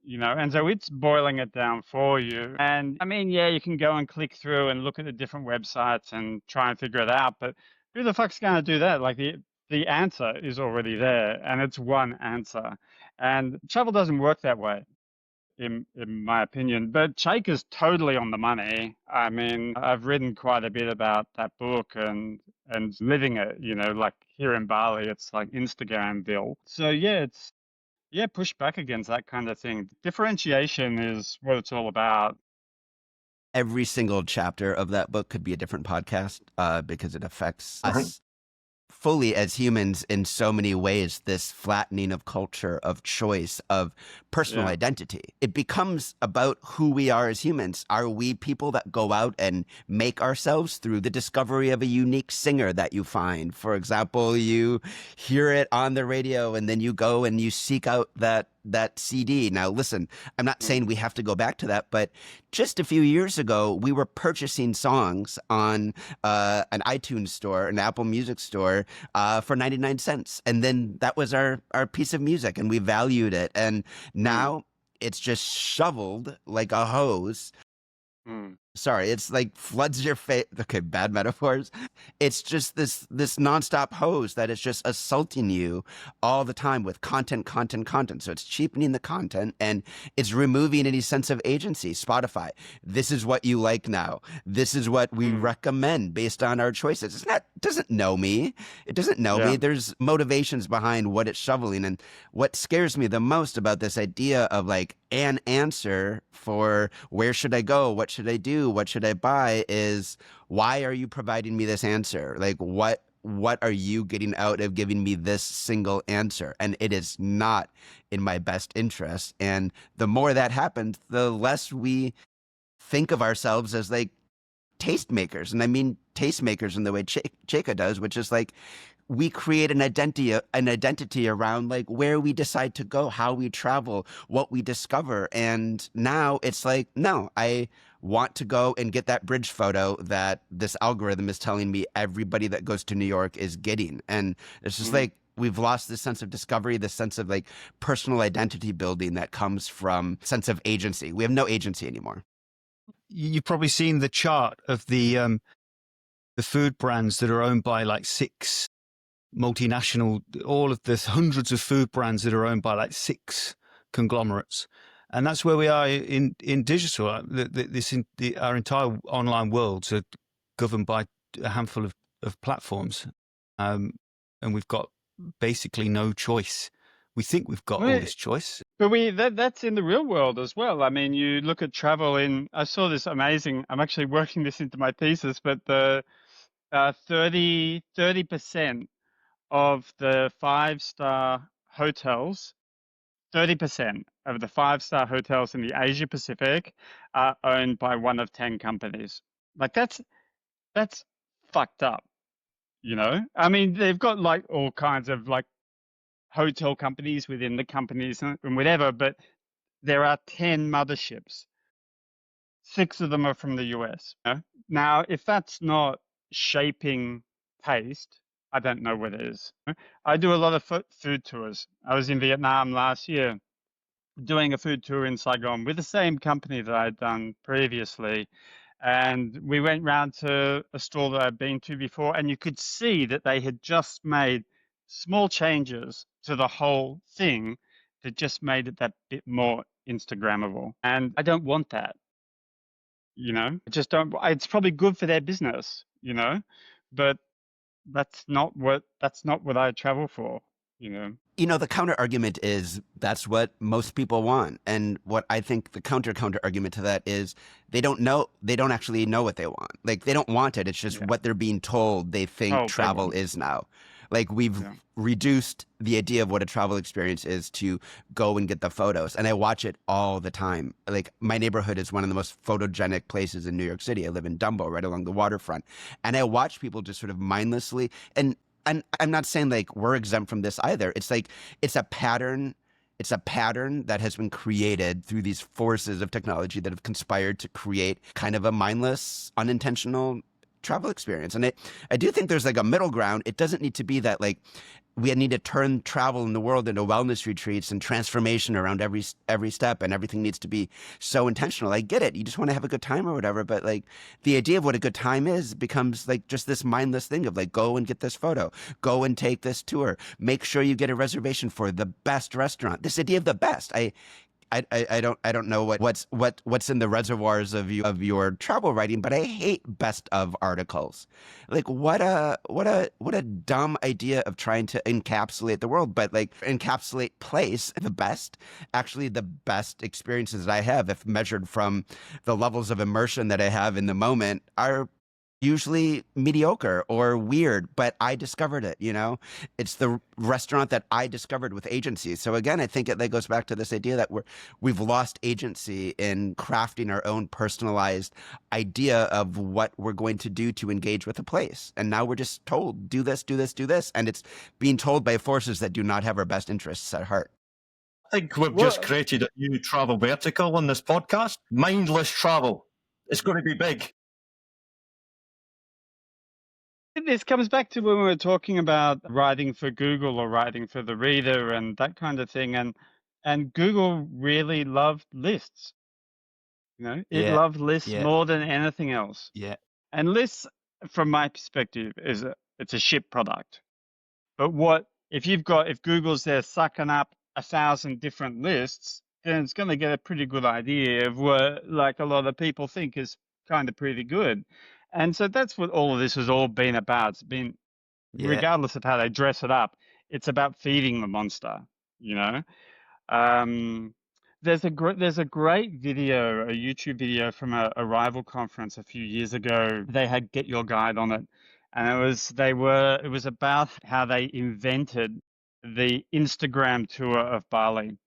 And so it's boiling it down for you. And I mean, yeah, you can go and click through and look at the different websites and try and figure it out. But who the fuck's going to do that? Like the answer is already there and it's one answer. And travel doesn't work that way, in my opinion. But Chaker's totally on the money. I mean, I've written quite a bit about that book and living it, like here in Bali, it's like Instagramville. So yeah, push back against that kind of thing. Differentiation is what it's all about. Every single chapter of that book could be a different podcast because it affects us fully as humans in so many ways. This flattening of culture, of choice, of personal identity. It becomes about who we are as humans. Are we people that go out and make ourselves through the discovery of a unique singer that you find? For example, you hear it on the radio and then you go and you seek out that CD. Now, listen, I'm not saying we have to go back to that, but just a few years ago, we were purchasing songs on an iTunes store, an Apple Music store for 99 cents. And then that was our piece of music and we valued it. And now it's just shoveled like a hose. Sorry, it's like floods your face. Okay, bad metaphors. It's just this nonstop hose that is just assaulting you all the time with content. So it's cheapening the content and it's removing any sense of agency. Spotify, this is what you like now. This is what we recommend based on our choices. It doesn't know me. It doesn't know me. There's motivations behind what it's shoveling. And what scares me the most about this idea of like an answer for where should I go? What should I do? What should I buy is, why are you providing me this answer? Like what are you getting out of giving me this single answer? And it is not in my best interest. And the more that happens, the less we think of ourselves as like tastemakers. And I mean tastemakers in the way Cheka does, which is like, we create an identity around like where we decide to go, how we travel, what we discover. And now it's like, no, I want to go and get that bridge photo that this algorithm is telling me everybody that goes to New York is getting. And it's just like, We've lost this sense of discovery, this sense of like personal identity building that comes from sense of agency. We have no agency anymore. You've probably seen the chart of the food brands that are owned by like 6 multinational, all of the hundreds of food brands that are owned by like 6 conglomerates. And that's where we are in digital. Our entire online worlds are governed by a handful of platforms. And we've got basically no choice. We think we've got all this choice. But that's in the real world as well. I mean, you look at travel I saw this amazing, I'm actually working this into my thesis, but the 30% of the 5-star hotels, 30% of the 5-star hotels in the Asia Pacific are owned by one of 10 companies. Like that's fucked up, you know? I mean, they've got like all kinds of like hotel companies within the companies and whatever, but there are 10 motherships. 6 of them are from the US. You know? Now, if that's not shaping taste, I don't know what is. I do a lot of food tours. I was in Vietnam last year doing a food tour in Saigon with the same company that I'd done previously. And we went round to a store that I'd been to before, and you could see that they had just made small changes to the whole thing that just made it that bit more Instagrammable. And I don't want that, you know. I just don't. It's probably good for their business, you know, but that's not what I travel for, you know. You know, the counter argument is that's what most people want. And what I think the counter argument to that is they don't actually know what they want. Like they don't want it. It's just what they're being told they think travel is now. Like we've reduced the idea of what a travel experience is to go and get the photos. And I watch it all the time. Like my neighborhood is one of the most photogenic places in New York City. I live in Dumbo, right along the waterfront. And I watch people just sort of mindlessly, and I'm not saying like we're exempt from this either. It's like, it's a pattern that has been created through these forces of technology that have conspired to create kind of a mindless, unintentional travel experience. And I do think there's like a middle ground. It doesn't need to be that like we need to turn travel in the world into wellness retreats and transformation around every step, and everything needs to be so intentional. I get it. You just want to have a good time or whatever. But like the idea of what a good time is becomes like just this mindless thing of like, go and get this photo, go and take this tour, make sure you get a reservation for the best restaurant. This idea of the best. I don't know what's in the reservoirs of your travel writing, but I hate best of articles. Like what a dumb idea of trying to encapsulate the world, but like encapsulate place. The best experiences that I have, if measured from the levels of immersion that I have in the moment, are usually mediocre or weird, but I discovered it, you know? It's the restaurant that I discovered with agency. So again, I think it goes back to this idea that we've lost agency in crafting our own personalized idea of what we're going to do to engage with a place. And now we're just told, do this, do this, do this. And it's being told by forces that do not have our best interests at heart. I think we've just created a new travel vertical on this podcast. Mindless travel. It's going to be big. This comes back to when we were talking about writing for Google or writing for the reader and that kind of thing. And Google really loved lists. You know, it loved lists more than anything else. Yeah. And lists, from my perspective, it's a shit product. But if Google's there sucking up 1,000 different lists, then it's going to get a pretty good idea of what like a lot of people think is kind of pretty good. And so that's what all of this has all been about. It's been, regardless of how they dress it up, it's about feeding the monster, you know? There's a great video, a YouTube video from a rival conference a few years ago. They had Get Your Guide on it. And it was about how they invented the Instagram tour of Bali.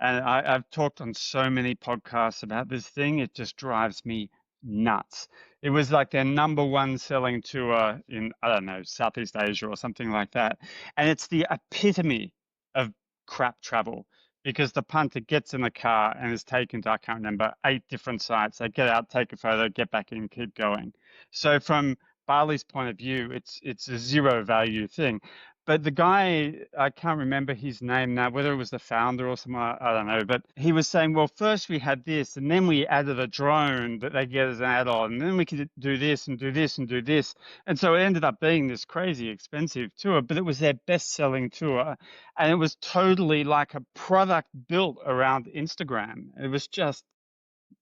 And I've talked on so many podcasts about this thing. It just drives me nuts. It was like their #1 selling tour in, I don't know, Southeast Asia or something like that. And it's the epitome of crap travel because the punter gets in the car and is taken to, I can't remember, 8 different sites. They get out, take a photo, get back in, keep going. So from Bali's point of view, it's a zero value thing. But the guy, I can't remember his name now, whether it was the founder or someone, I don't know. But he was saying, well, first we had this, and then we added a drone that they get as an add-on, and then we could do this and do this and do this. And so it ended up being this crazy expensive tour, but it was their best-selling tour. And it was totally like a product built around Instagram. It was just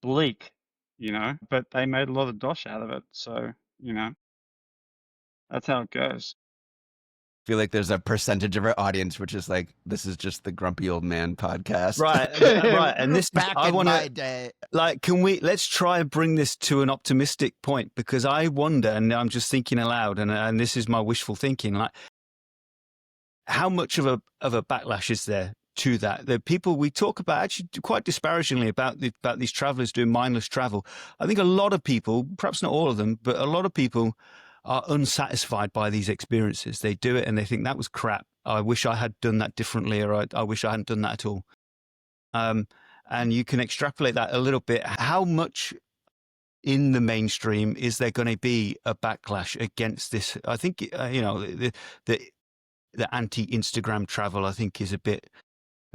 bleak, but they made a lot of dosh out of it. So, that's how it goes. Feel like there's a percentage of our audience which is like, this is just the grumpy old man podcast. Right. And this Back I in want my to day. like, let's try and bring this to an optimistic point, because I wonder, and I'm just thinking aloud, and this is my wishful thinking, like, how much of a backlash is there to that? The people we talk about actually quite disparagingly about these travelers doing mindless travel. I think a lot of people, perhaps not all of them, but a lot of people are unsatisfied by these experiences. They do it and they think that was crap. I wish I had done that differently, or I wish I hadn't done that at all. And you can extrapolate that a little bit. How much in the mainstream is there going to be a backlash against this? I think, the anti-Instagram travel, I think, is a bit,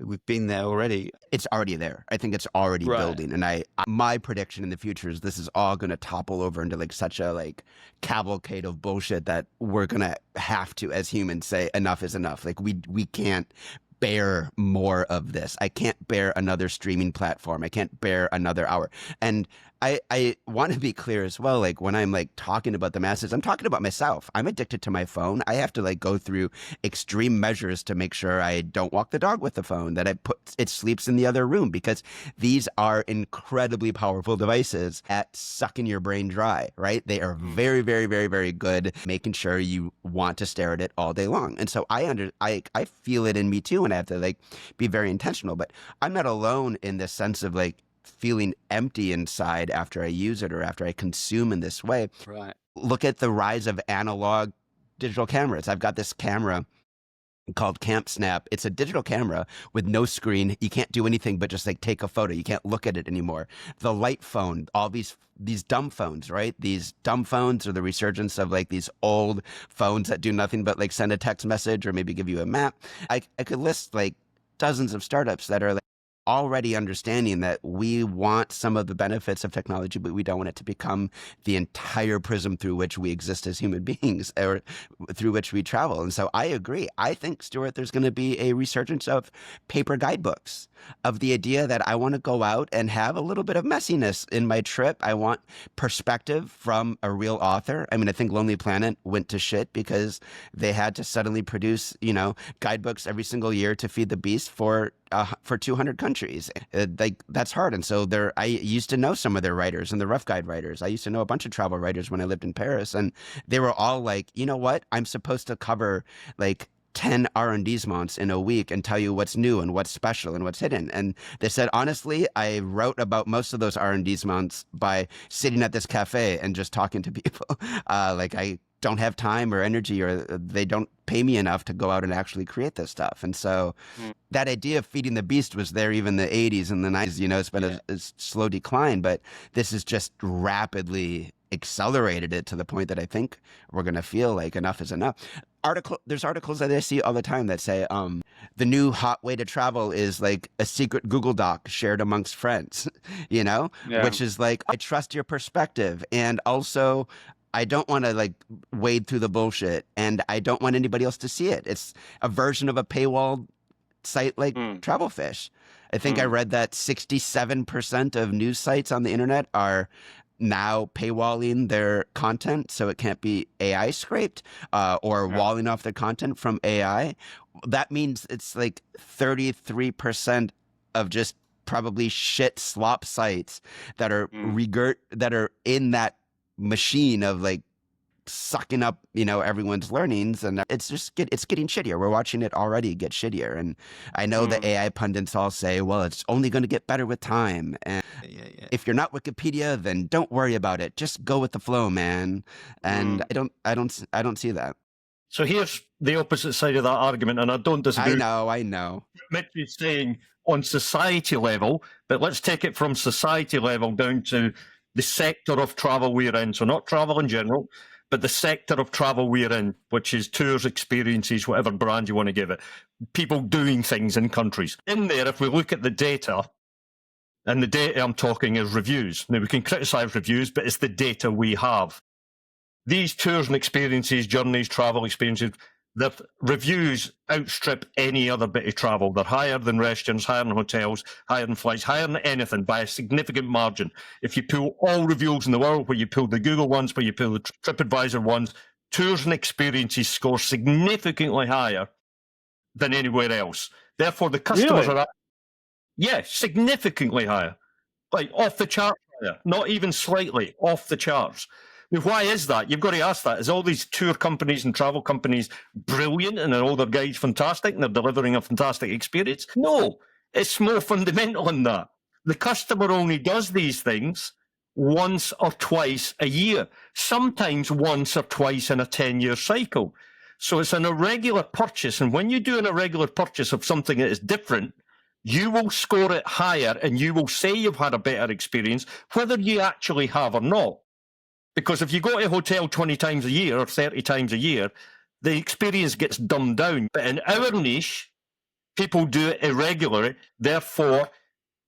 we've been there already. It's already there. I think it's already building. And my prediction in the future is this is all going to topple over into like such a like cavalcade of bullshit that we're going to have to, as humans, say enough is enough. Like we can't bear more of this. I can't bear another streaming platform. I can't bear another hour. And I want to be clear as well. Like when I'm like talking about the masses, I'm talking about myself. I'm addicted to my phone. I have to like go through extreme measures to make sure I don't walk the dog with the phone, that it sleeps in the other room, because these are incredibly powerful devices at sucking your brain dry, right? They are very, very, very, very good making sure you want to stare at it all day long. And so I feel it in me too, and I have to like be very intentional. But I'm not alone in this sense of like feeling empty inside after I use it or after I consume in this way. Right. Look at the rise of analog digital cameras. I've got this camera called Camp Snap. It's a digital camera with no screen. You can't do anything but just like take a photo. You can't look at it anymore. The light phone, all these dumb phones, right? These dumb phones are the resurgence of like these old phones that do nothing but like send a text message or maybe give you a map. I could list like dozens of startups that are like already understanding that we want some of the benefits of technology, but we don't want it to become the entire prism through which we exist as human beings or through which we travel. And so I agree. I think, Stuart, there's going to be a resurgence of paper guidebooks, of the idea that I want to go out and have a little bit of messiness in my trip. I want perspective from a real author. I mean, I think Lonely Planet went to shit because they had to suddenly produce, guidebooks every single year to feed the beast for 200 countries. Like that's hard. And so I used to know some of their writers and the rough guide writers. I used to know a bunch of travel writers when I lived in Paris, and they were all like, you know what? I'm supposed to cover like 10 arrondissements in a week and tell you what's new and what's special and what's hidden. And they said, honestly, I wrote about most of those arrondissements by sitting at this cafe and just talking to people. Like I don't have time or energy, or they don't pay me enough to go out and actually create this stuff. And so that idea of feeding the beast was there even in the 80s and the 90s. It's been a slow decline, but this has just rapidly accelerated it to the point that I think we're going to feel like enough is enough. There's articles that I see all the time that say the new hot way to travel is like a secret Google Doc shared amongst friends, which is like, I trust your perspective, and also I don't want to like wade through the bullshit, and I don't want anybody else to see it. It's a version of a paywalled site like Travelfish. I think I read that 67% of news sites on the internet are now paywalling their content so it can't be AI scraped or walling off their content from AI. That means it's like 33% of just probably shit slop sites that are that are in that machine of like sucking up everyone's learnings, and it's getting shittier. We're watching it already get shittier, and I know the AI pundits all say, well, it's only going to get better with time, and if you're not Wikipedia, then don't worry about it, just go with the flow, man. And I don't see that. So here's the opposite side of that argument, and I don't disagree. I know Mitch is saying on society level, but let's take it from society level down to the sector of travel we're in. So not travel in general, but the sector of travel we're in, which is tours, experiences, whatever brand you want to give it, people doing things in countries. In there, if we look at the data, and the data I'm talking is reviews. Now, we can criticise reviews, but it's the data we have. These tours and experiences, journeys, travel experiences, the reviews outstrip any other bit of travel. They're higher than restaurants, higher than hotels, higher than flights, higher than anything by a significant margin. If you pull all reviews in the world, where you pull the Google ones, where you pull the TripAdvisor ones, tours and experiences score significantly higher than anywhere else. Therefore, the customers Really? are, significantly higher. Like off the charts higher, not even slightly, off the charts. Now, why is that? You've got to ask that. Is all these tour companies and travel companies brilliant and are all their guides fantastic and they're delivering a fantastic experience? No, it's more fundamental than that. The customer only does these things once or twice a year, sometimes once or twice in a 10-year cycle. So it's an irregular purchase. And when you do an irregular purchase of something that is different, you will score it higher and you will say you've had a better experience, whether you actually have or not. Because if you go to a hotel 20 times a year or 30 times a year, the experience gets dumbed down. But in our niche, people do it irregularly. Therefore,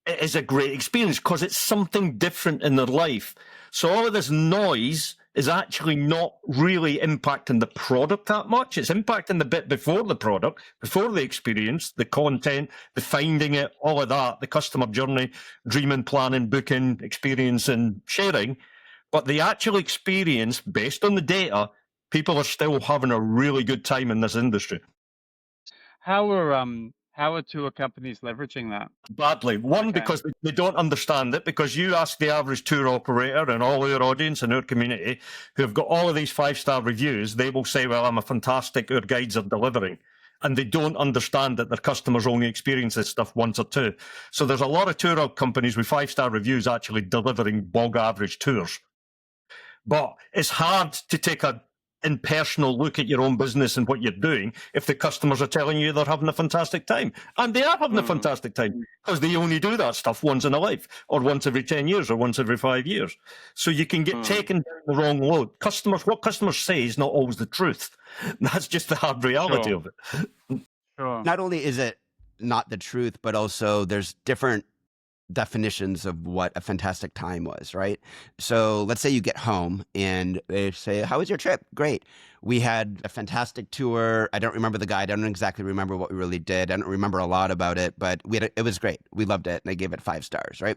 it is a great experience because it's something different in their life. So all of this noise is actually not really impacting the product that much. It's impacting the bit before the product, before the experience, the content, the finding it, all of that, the customer journey, dreaming, planning, booking, experience, and sharing. But the actual experience, based on the data, people are still having a really good time in this industry. How are tour companies leveraging that? Badly. One, Okay. because they don't understand it, because you ask the average tour operator and all our audience and our community who have got all of these 5-star reviews, they will say, well, I'm a fantastic, our guides are delivering. And they don't understand that their customers only experience this stuff once or two. So there's a lot of tour companies with 5-star reviews actually delivering bog average tours. But it's hard to take a impersonal look at your own business and what you're doing if the customers are telling you they're having a fantastic time. And they are having a fantastic time because they only do that stuff once in a life or once every 10 years or once every 5 years. So you can get taken down the wrong road. What customers say is not always the truth. That's just the hard reality of it. Sure. Not only is it not the truth, but also there's different definitions of what a fantastic time was, right? So let's say you get home and they say, how was your trip? Great. We had a fantastic tour. I don't remember the guide. I don't exactly remember what we really did. I don't remember a lot about it, but it was great. We loved it. And I gave it 5 stars, right?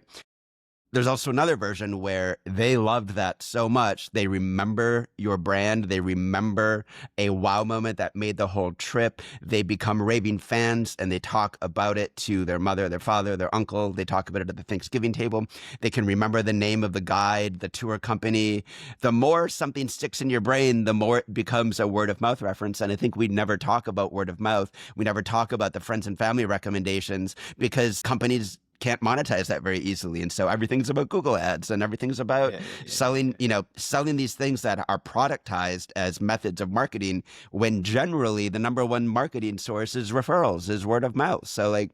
There's also another version where they loved that so much, they remember your brand, they remember a wow moment that made the whole trip, they become raving fans, and they talk about it to their mother, their father, their uncle, they talk about it at the Thanksgiving table, they can remember the name of the guide, the tour company. The more something sticks in your brain, the more it becomes a word of mouth reference, and I think we never talk about word of mouth, we never talk about the friends and family recommendations, because companies can't monetize that very easily. And so everything's about Google ads and everything's about selling these things that are productized as methods of marketing, when generally the number one marketing source is referrals, is word of mouth. So like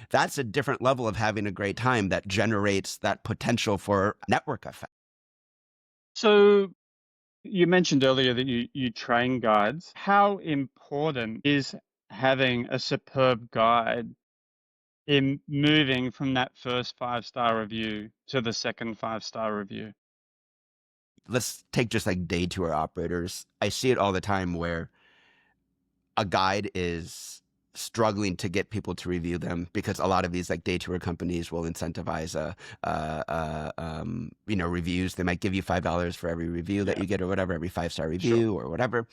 that's a different level of having a great time that generates that potential for network effect. So you mentioned earlier that you train guides. How important is having a superb guide in moving from that first 5-star review to the second 5-star review? Let's take just like day tour operators. I see it all the time where a guide is struggling to get people to review them because a lot of these like day tour companies will incentivize reviews. They might give you $5 for every review that you get or whatever, every 5-star review or whatever.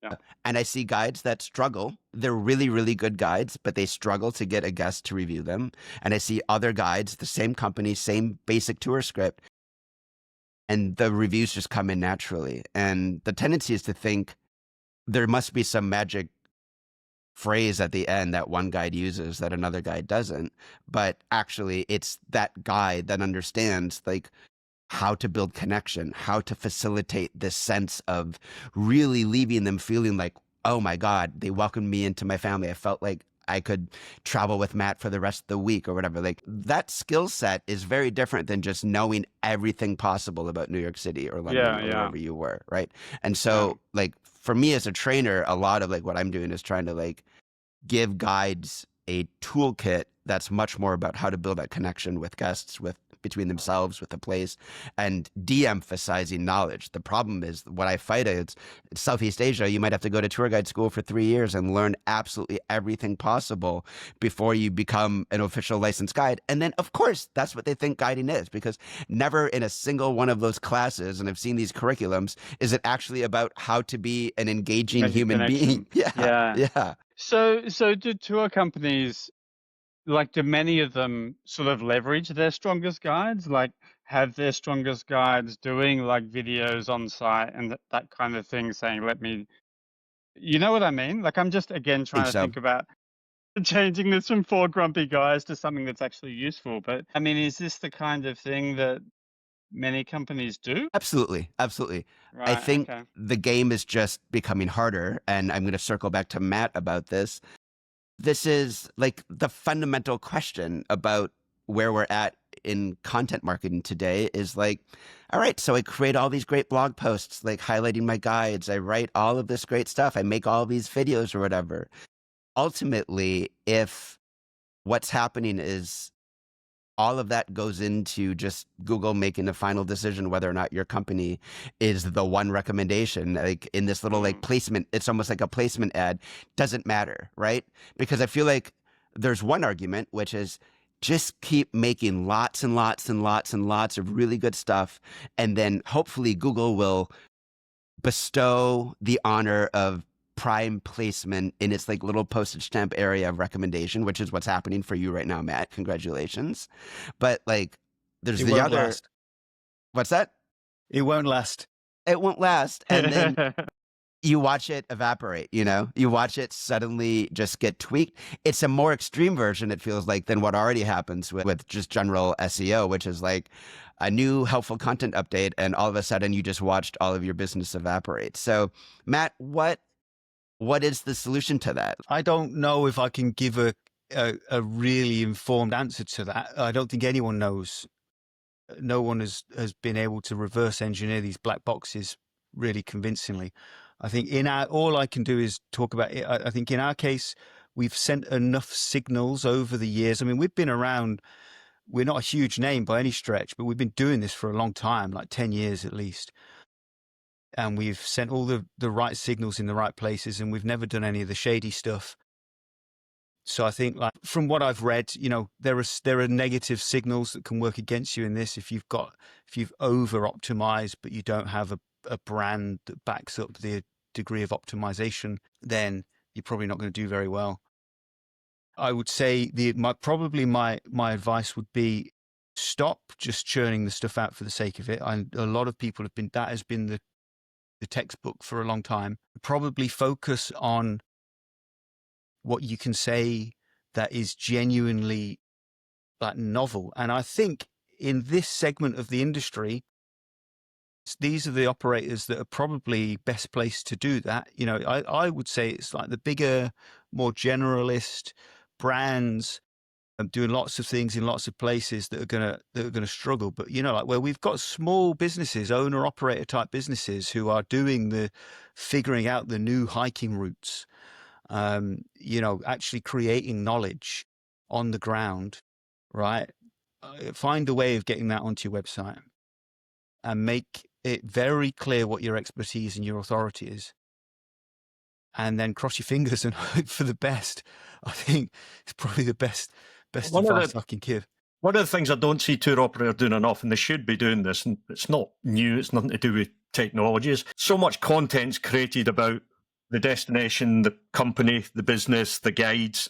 Yeah. And I see guides that struggle. They're really, really good guides, but they struggle to get a guest to review them. And I see other guides, the same company, same basic tour script, and the reviews just come in naturally. And the tendency is to think there must be some magic phrase at the end that one guide uses that another guide doesn't. But actually, it's that guide that understands like how to build connection, how to facilitate this sense of really leaving them feeling like, oh my God, they welcomed me into my family. I felt like I could travel with Matt for the rest of the week or whatever. Like that skill set is very different than just knowing everything possible about New York City or London or wherever you were, right? And so like for me as a trainer, a lot of like what I'm doing is trying to like give guides a toolkit that's much more about how to build that connection with guests, with between themselves, with the place, and de-emphasizing knowledge. The problem is what I fight is Southeast Asia. You might have to go to tour guide school for 3 years and learn absolutely everything possible before you become an official licensed guide. And then, of course, that's what they think guiding is, because never in a single one of those classes, and I've seen these curriculums, is it actually about how to be an engaging human being. Yeah. So do tour companies, like, do many of them sort of leverage their strongest guides, like have their strongest guides doing like videos on site and that kind of thing, saying, you know what I mean? Like, I'm just, again, trying to think about changing this from 4 grumpy guys to something that's actually useful. But I mean, is this the kind of thing that many companies do? Absolutely. Right, I think the game is just becoming harder. And I'm going to circle back to Matt about this. This is like the fundamental question about where we're at in content marketing today is like, all right, so I create all these great blog posts, like highlighting my guides. I write all of this great stuff. I make all these videos or whatever. Ultimately, if what's happening is all of that goes into just Google making a final decision whether or not your company is the one recommendation, like in this little like placement, it's almost like a placement ad, doesn't matter, right? Because I feel like there's one argument, which is just keep making lots and lots and lots and lots of really good stuff. And then hopefully Google will bestow the honor of prime placement in its like little postage stamp area of recommendation, which is what's happening for you right now, Matt. Congratulations. But like there's It the won't other last. What's that? It won't last. It won't last. And then you watch it evaporate, you know? You watch it suddenly just get tweaked. It's a more extreme version, it feels like, than what already happens with just general SEO, which is like a new helpful content update, and all of a sudden you just watched all of your business evaporate. So, Matt, what is the solution to that? I don't know if I can give a really informed answer to that. I don't think anyone knows. No one has been able to reverse engineer these black boxes really convincingly. I think all I can do is talk about it. I think in our case, we've sent enough signals over the years. I mean, we've been around. We're not a huge name by any stretch, but we've been doing this for a long time, like 10 years at least. And we've sent all the right signals in the right places, and we've never done any of the shady stuff. So I think, like, from what I've read, you know, there are negative signals that can work against you in this. If you've over optimized, but you don't have a brand that backs up the degree of optimization, then you're probably not going to do very well. I would say my advice would be stop just churning the stuff out for the sake of it. A lot of people that has been the textbook for a long time. Probably focus on what you can say that is genuinely like novel. And I think in this segment of the industry, these are the operators that are probably best placed to do that. You know, I would say it's like the bigger, more generalist brands doing lots of things in lots of places that are gonna struggle. But you know, like where we've got small businesses, owner operator type businesses who are doing figuring out the new hiking routes, you know, actually creating knowledge on the ground, right? Find a way of getting that onto your website and make it very clear what your expertise and your authority is. And then cross your fingers and hope for the best. I think it's probably the best advice I can give. One of the things I don't see tour operators doing enough, and they should be doing this, and it's not new, it's nothing to do with technology, is so much content's created about the destination, the company, the business, the guides.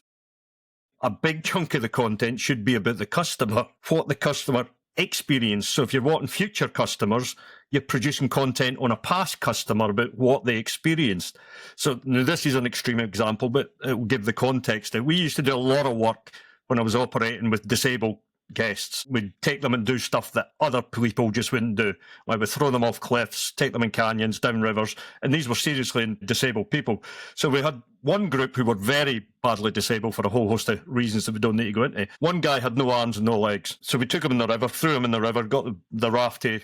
A big chunk of the content should be about the customer, what the customer experienced. So if you're wanting future customers, you're producing content on a past customer about what they experienced. So now this is an extreme example, but it will give the context. We used to do a lot of work when I was operating with disabled guests. We'd take them and do stuff that other people just wouldn't do. Like we'd throw them off cliffs, take them in canyons, down rivers, and these were seriously disabled people. So we had one group who were very badly disabled for a whole host of reasons that we don't need to go into. One guy had no arms and no legs. So we took him in the river, threw him in the river, got the raft to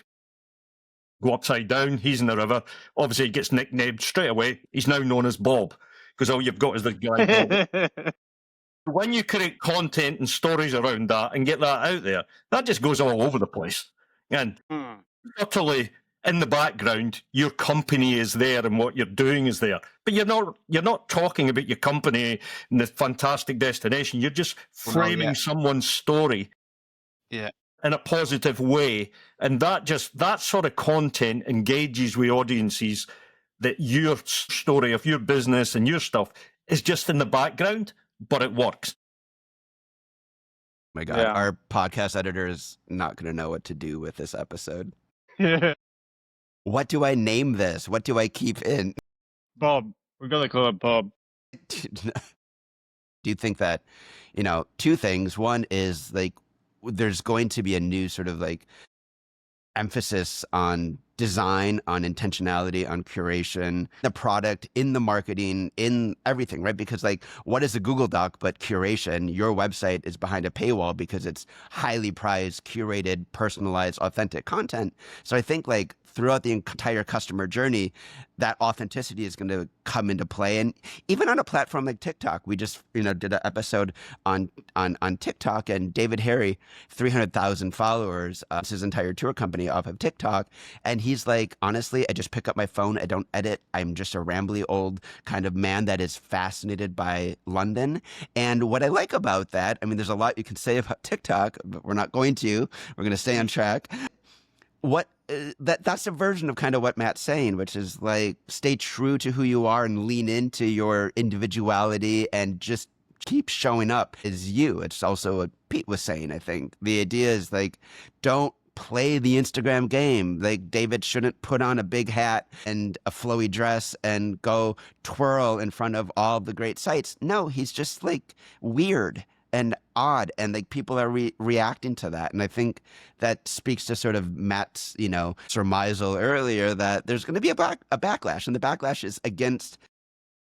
go upside down. He's in the river. Obviously, he gets nicknamed straight away. He's now known as Bob, because all you've got is the guy Bob. When you create content and stories around that and get that out there, that just goes all over the place. And utterly in the background, your company is there and what you're doing is there. But you're not talking about your company and the fantastic destination. You're just framing someone's story in a positive way. And that sort of content engages with audiences, that your story of your business and your stuff is just in the background, but it works. My God, our podcast editor is not going to know what to do with this episode. What do I name this? What do I keep in? Bob. We're going to call it Bob. Do you think that, two things. One is like, there's going to be a new sort of like emphasis on design, on intentionality, on curation, the product, in the marketing, in everything, right? Because like, what is a Google Doc but curation? Your website is behind a paywall because it's highly prized, curated, personalized, authentic content. So I think like throughout the entire customer journey, that authenticity is going to come into play. And even on a platform like TikTok, we just, did an episode on TikTok, and David Harry, 300,000 followers, his entire tour company off of TikTok. And he's like, honestly, I just pick up my phone. I don't edit. I'm just a rambly old kind of man that is fascinated by London. And what I like about that, I mean, there's a lot you can say about TikTok, but we're not going to. We're going to stay on track. That's a version of kind of what Matt's saying, which is like, stay true to who you are and lean into your individuality and just keep showing up as you. It's also what Pete was saying, I think. The idea is like, don't play the Instagram game. Like, David shouldn't put on a big hat and a flowy dress and go twirl in front of all the great sites. No, he's just like weird and odd, and like people are reacting to that. And I think that speaks to sort of Matt's, surmisal earlier that there's going to be a backlash, and the backlash is against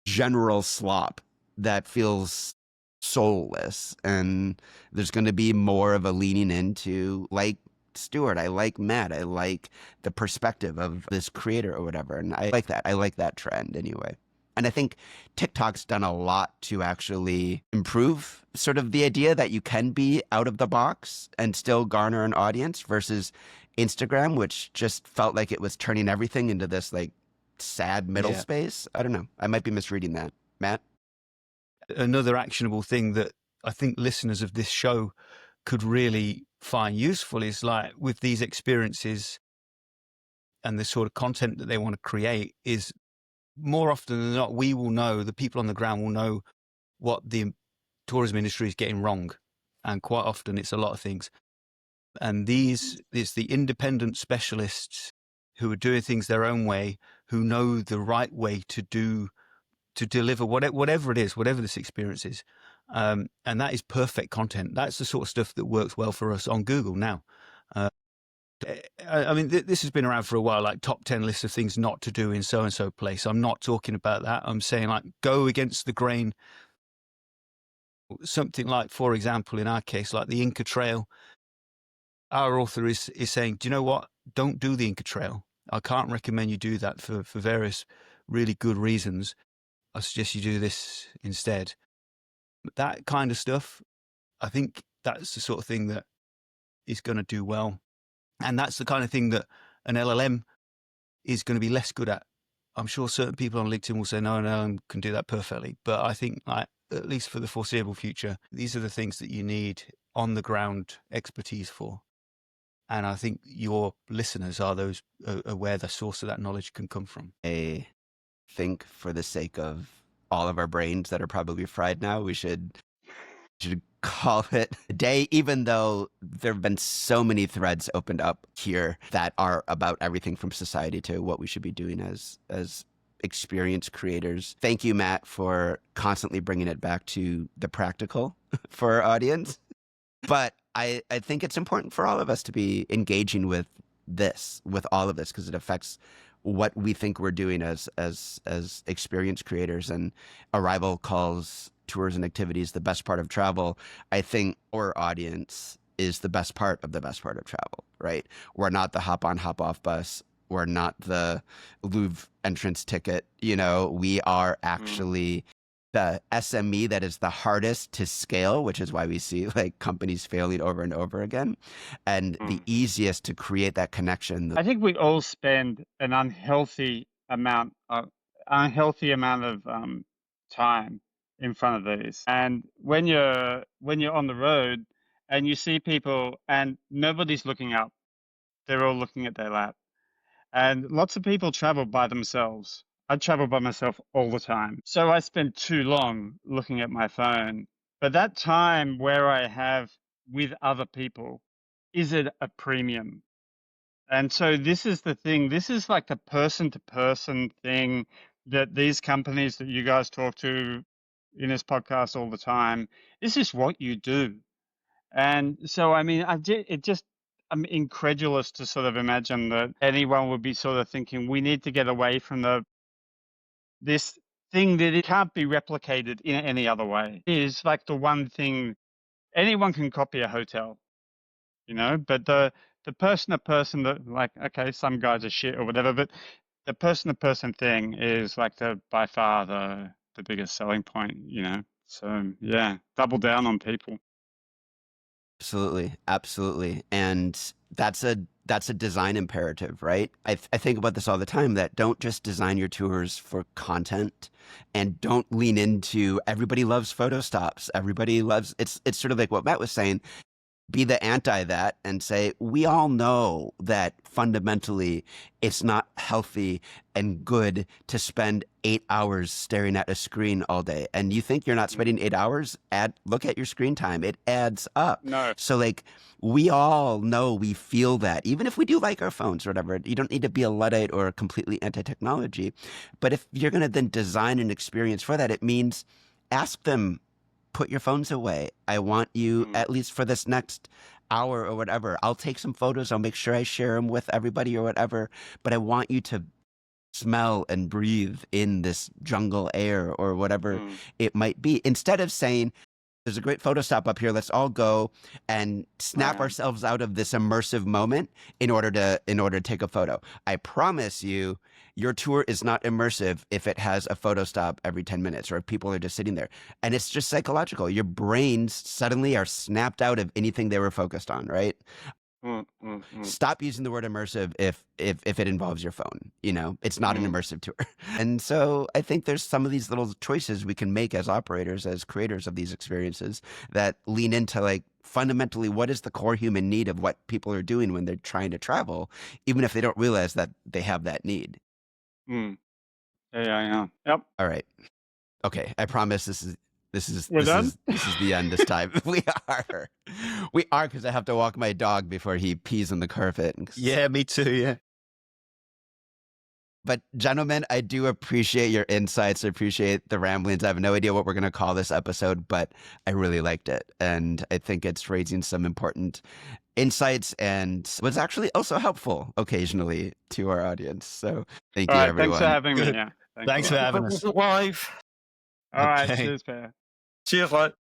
general slop that feels soulless. And there's going to be more of a leaning into like Stuart, I like Matt, I like the perspective of this creator or whatever. And I like that. I like that trend anyway. And I think TikTok's done a lot to actually improve sort of the idea that you can be out of the box and still garner an audience versus Instagram, which just felt like it was turning everything into this like sad middle space. I don't know. I might be misreading that. Matt? Another actionable thing that I think listeners of this show could really find useful is like with these experiences and the sort of content that they want to create is more often than not, we will know, the people on the ground will know what the tourism industry is getting wrong. And quite often it's a lot of things. And it's the independent specialists who are doing things their own way, who know the right way to deliver whatever it is, whatever this experience is. And that is perfect content. That's the sort of stuff that works well for us on Google now. I mean, this has been around for a while, like top 10 lists of things not to do in so-and-so place. I'm not talking about that. I'm saying like go against the grain. Something like, for example, in our case, like the Inca Trail, our author is saying, do you know what? Don't do the Inca Trail. I can't recommend you do that for various really good reasons. I suggest you do this instead. That kind of stuff, I think that's the sort of thing that is going to do well. And that's the kind of thing that an LLM is going to be less good at. I'm sure certain people on LinkedIn will say, no, an LLM can do that perfectly. But I think, at least for the foreseeable future, these are the things that you need on the ground expertise for. And I think your listeners are those where the source of that knowledge can come from. I think for the sake of all of our brains that are probably fried now, we should call it a day, even though there have been so many threads opened up here that are about everything from society to what we should be doing as experience creators. Thank you, Matt, for constantly bringing it back to the practical for our audience. But I think it's important for all of us to be engaging with all of this, because it affects what we think we're doing as experience creators. And Arrival calls tours and activities the best part of travel. I think our audience is the best part of travel, right? We're not the hop on, hop off bus. We're not the Louvre entrance ticket. You know, we are actually the SME that is the hardest to scale, which is why we see like companies failing over and over again, and the easiest to create that connection. I think we all spend an unhealthy amount of time in front of these. And when you're on the road and you see people and nobody's looking up, they're all looking at their lap. And lots of people travel by themselves. I travel by myself all the time. So I spend too long looking at my phone. But that time where I have with other people is at a premium. And so this is the thing. This is like the person to person thing that these companies that you guys talk to in this podcast all the time, this is what you do. And so, I mean, I'm incredulous to sort of imagine that anyone would be sort of thinking we need to get away from this thing that it can't be replicated in any other way. It is like the one thing anyone can copy a hotel, you know, but the person to person that like, okay, some guys are shit or whatever, but the person to person thing is like by far the biggest selling point, you know. So yeah, double down on people. Absolutely, absolutely, and that's a design imperative, right? I think about this all the time, that don't just design your tours for content, and don't lean into everybody loves photo stops. Everybody loves it's sort of like what Matt was saying. Be the anti that and say, we all know that fundamentally it's not healthy and good to spend 8 hours staring at a screen all day. And you think you're not spending 8 hours? Look at your screen time. It adds up. No. So like, we all know, we feel that, even if we do like our phones or whatever. You don't need to be a Luddite or completely anti-technology. But if you're going to then design an experience for that, it means ask them, put your phones away. I want you, at least for this next hour or whatever, I'll take some photos. I'll make sure I share them with everybody or whatever. But I want you to smell and breathe in this jungle air or whatever it might be. Instead of saying, there's a great photo stop up here, let's all go and snap ourselves out of this immersive moment in order to take a photo. I promise you, your tour is not immersive if it has a photo stop every 10 minutes or if people are just sitting there. And it's just psychological. Your brains suddenly are snapped out of anything they were focused on, right? Stop using the word immersive if it involves your phone. You know, it's not an immersive tour. And so I think there's some of these little choices we can make as operators, as creators of these experiences, that lean into like, fundamentally, what is the core human need of what people are doing when they're trying to travel, even if they don't realize that they have that need. Yeah. Yep. All right. Okay. I promise this is done? This is the end this time. We are, because I have to walk my dog before he pees on the carpet. Yeah, me too. Yeah. But gentlemen, I do appreciate your insights. I appreciate the ramblings. I have no idea what we're going to call this episode, but I really liked it. And I think it's raising some important insights and was actually also helpful occasionally to our audience. So thank you, everyone. Thanks for having me. Yeah. Thanks for having us. Live. All right. Okay. Cheers, Peter. Cheers, lad.